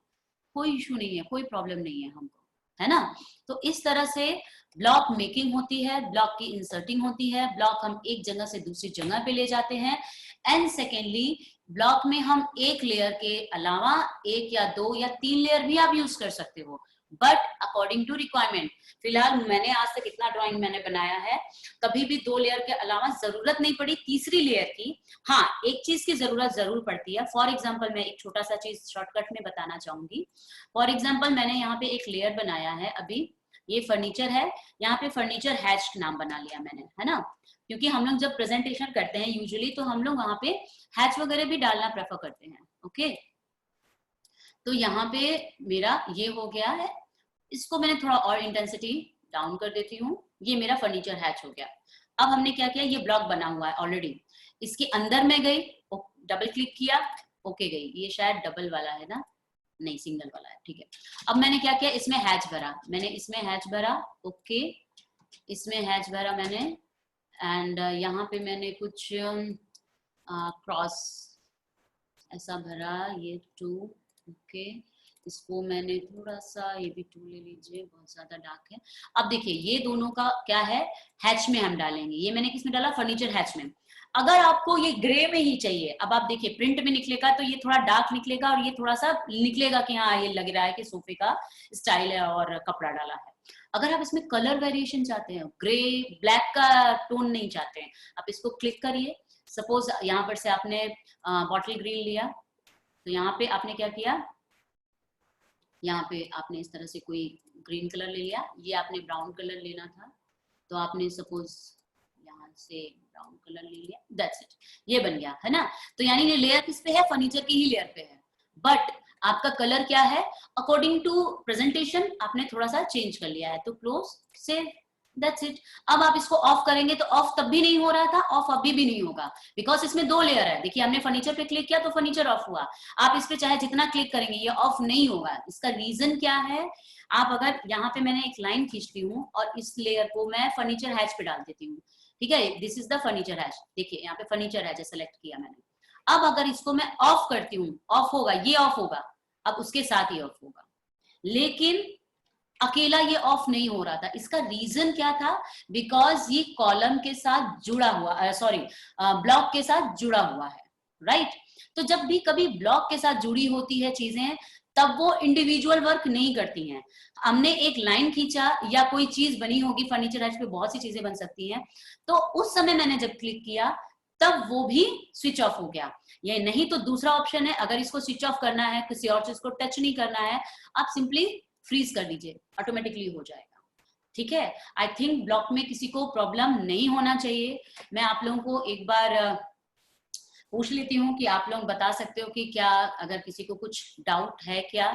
कोई इशू नहीं है, कोई प्रॉब्लम नहीं है हमको, है ना। तो इस तरह से ब्लॉक मेकिंग होती है, ब्लॉक की इंसर्टिंग होती है, ब्लॉक हम एक जगह से दूसरी जगह पे ले जाते हैं। एंड सेकेंडली ब्लॉक में हम एक लेयर के अलावा 1 या 2 या 3 लेयर भी आप यूज कर सकते हो, बट अकॉर्डिंग टू रिक्वायरमेंट। फिलहाल मैंने आज तक इतना ड्राइंग मैंने बनाया है, कभी भी 2 लेयर के अलावा जरूरत नहीं पड़ी तीसरी लेयर की। हाँ, एक चीज की जरूरत जरूर पड़ती है। फॉर एग्जाम्पल मैं एक छोटा सा चीज शॉर्टकट में बताना चाहूंगी। फॉर एग्जाम्पल मैंने यहाँ पे एक लेयर बनाया है, अभी ये फर्नीचर है, यहाँ पे फर्नीचर हैच नाम बना लिया मैंने, है ना। क्योंकि हम लोग जब प्रेजेंटेशन करते हैं यूजुअली तो हम लोग वहां पे हैच वगैरह भी डालना प्रेफर करते हैं। ओके, तो यहाँ पे मेरा ये हो गया है। इसको मैंने थोड़ा और इंटेंसिटी डाउन कर देती हूँ। ये मेरा फर्नीचर हैच हो गया। अब हमने क्या किया, ये ब्लॉक बना हुआ है ऑलरेडी, इसके अंदर में गई, डबल क्लिक किया, ओके गई। ये शायद डबल वाला है ना, नहीं सिंगल वाला है, ठीक है। अब मैंने क्या किया, इसमें हैच भरा, मैंने इसमें हैच भरा, ओके, इसमें हैच भरा मैंने। एंड यहाँ पे मैंने कुछ क्रॉस ऐसा भरा, ये 2, ओके। इसको मैंने थोड़ा सा, ये भी 2 ले लीजिए, बहुत ज्यादा डार्क है। अब देखिए ये दोनों का क्या है, हैच में हम डालेंगे। ये मैंने किसमें डाला, फर्नीचर हैच में। अगर आपको ये ग्रे में ही चाहिए, अब आप देखिए प्रिंट में निकलेगा तो ये थोड़ा डार्क निकलेगा और ये थोड़ा सा निकलेगा कि हाँ ये लग रहा है कि सोफे का स्टाइल है और कपड़ा डाला है। अगर आप इसमें कलर वेरिएशन चाहते हैं, ग्रे ब्लैक का टोन नहीं चाहते हैं, आप इसको क्लिक करिए। सपोज यहाँ पर से आपने बॉटल ग्रीन लिया, तो यहाँ पे आपने क्या किया, यहाँ पे आपने इस तरह से कोई ग्रीन कलर ले लिया। ये आपने ब्राउन कलर लेना था तो आपने सपोज यहाँ से ब्राउन कलर ले लिया, दैट्स इट, ये बन गया, है ना। तो यानी ये लेयर किस पे है, फर्नीचर की ही लेयर पे है, बट आपका कलर क्या है, अकॉर्डिंग टू प्रेजेंटेशन आपने थोड़ा सा चेंज कर लिया है। तो क्लोज, सेव, दैट्स इट। अब आप इसको ऑफ करेंगे तो ऑफ तब भी नहीं हो रहा था, ऑफ अभी भी नहीं होगा, बिकॉज इसमें 2 लेयर है। देखिए हमने फर्नीचर पे क्लिक किया तो फर्नीचर ऑफ हुआ, आप इस पे चाहे जितना क्लिक करेंगे ये ऑफ नहीं होगा। इसका रीजन क्या है, आप अगर यहाँ पे मैंने एक लाइन खींचती हूँ और इस लेयर को मैं फर्नीचर हैच पे डाल देती हूँ, ठीक है, this is the furniture hatch, देखिए यहाँ पे फर्नीचर हैच सेलेक्ट किया मैंने। अब अगर इसको मैं ऑफ करती हूँ, ऑफ होगा, ये ऑफ होगा, अब उसके साथ ही ऑफ होगा, लेकिन अकेला ये ऑफ नहीं हो रहा था। इसका रीजन क्या था, बिकॉज ये कॉलम के साथ जुड़ा हुआ, सॉरी ब्लॉक के साथ जुड़ा हुआ है, राइट। तो जब भी कभी ब्लॉक के साथ जुड़ी होती है चीजें, तब वो इंडिविजुअल वर्क नहीं करती हैं। हमने एक लाइन खींचा या कोई चीज बनी होगी, फर्नीचर हैच पे बहुत सी चीजें बन सकती हैं, तो उस समय मैंने जब क्लिक किया तब वो भी स्विच ऑफ हो गया। ये नहीं तो दूसरा ऑप्शन है, अगर इसको स्विच ऑफ करना है, किसी और चीज को टच नहीं करना है, आप सिंपली फ्रीज कर दीजिए, ऑटोमेटिकली हो जाएगा, ठीक है। आई थिंक ब्लॉक में किसी को प्रॉब्लम नहीं होना चाहिए। मैं आप लोगों को एक बार पूछ लेती हूँ कि आप लोग बता सकते हो कि क्या अगर किसी को कुछ डाउट है क्या।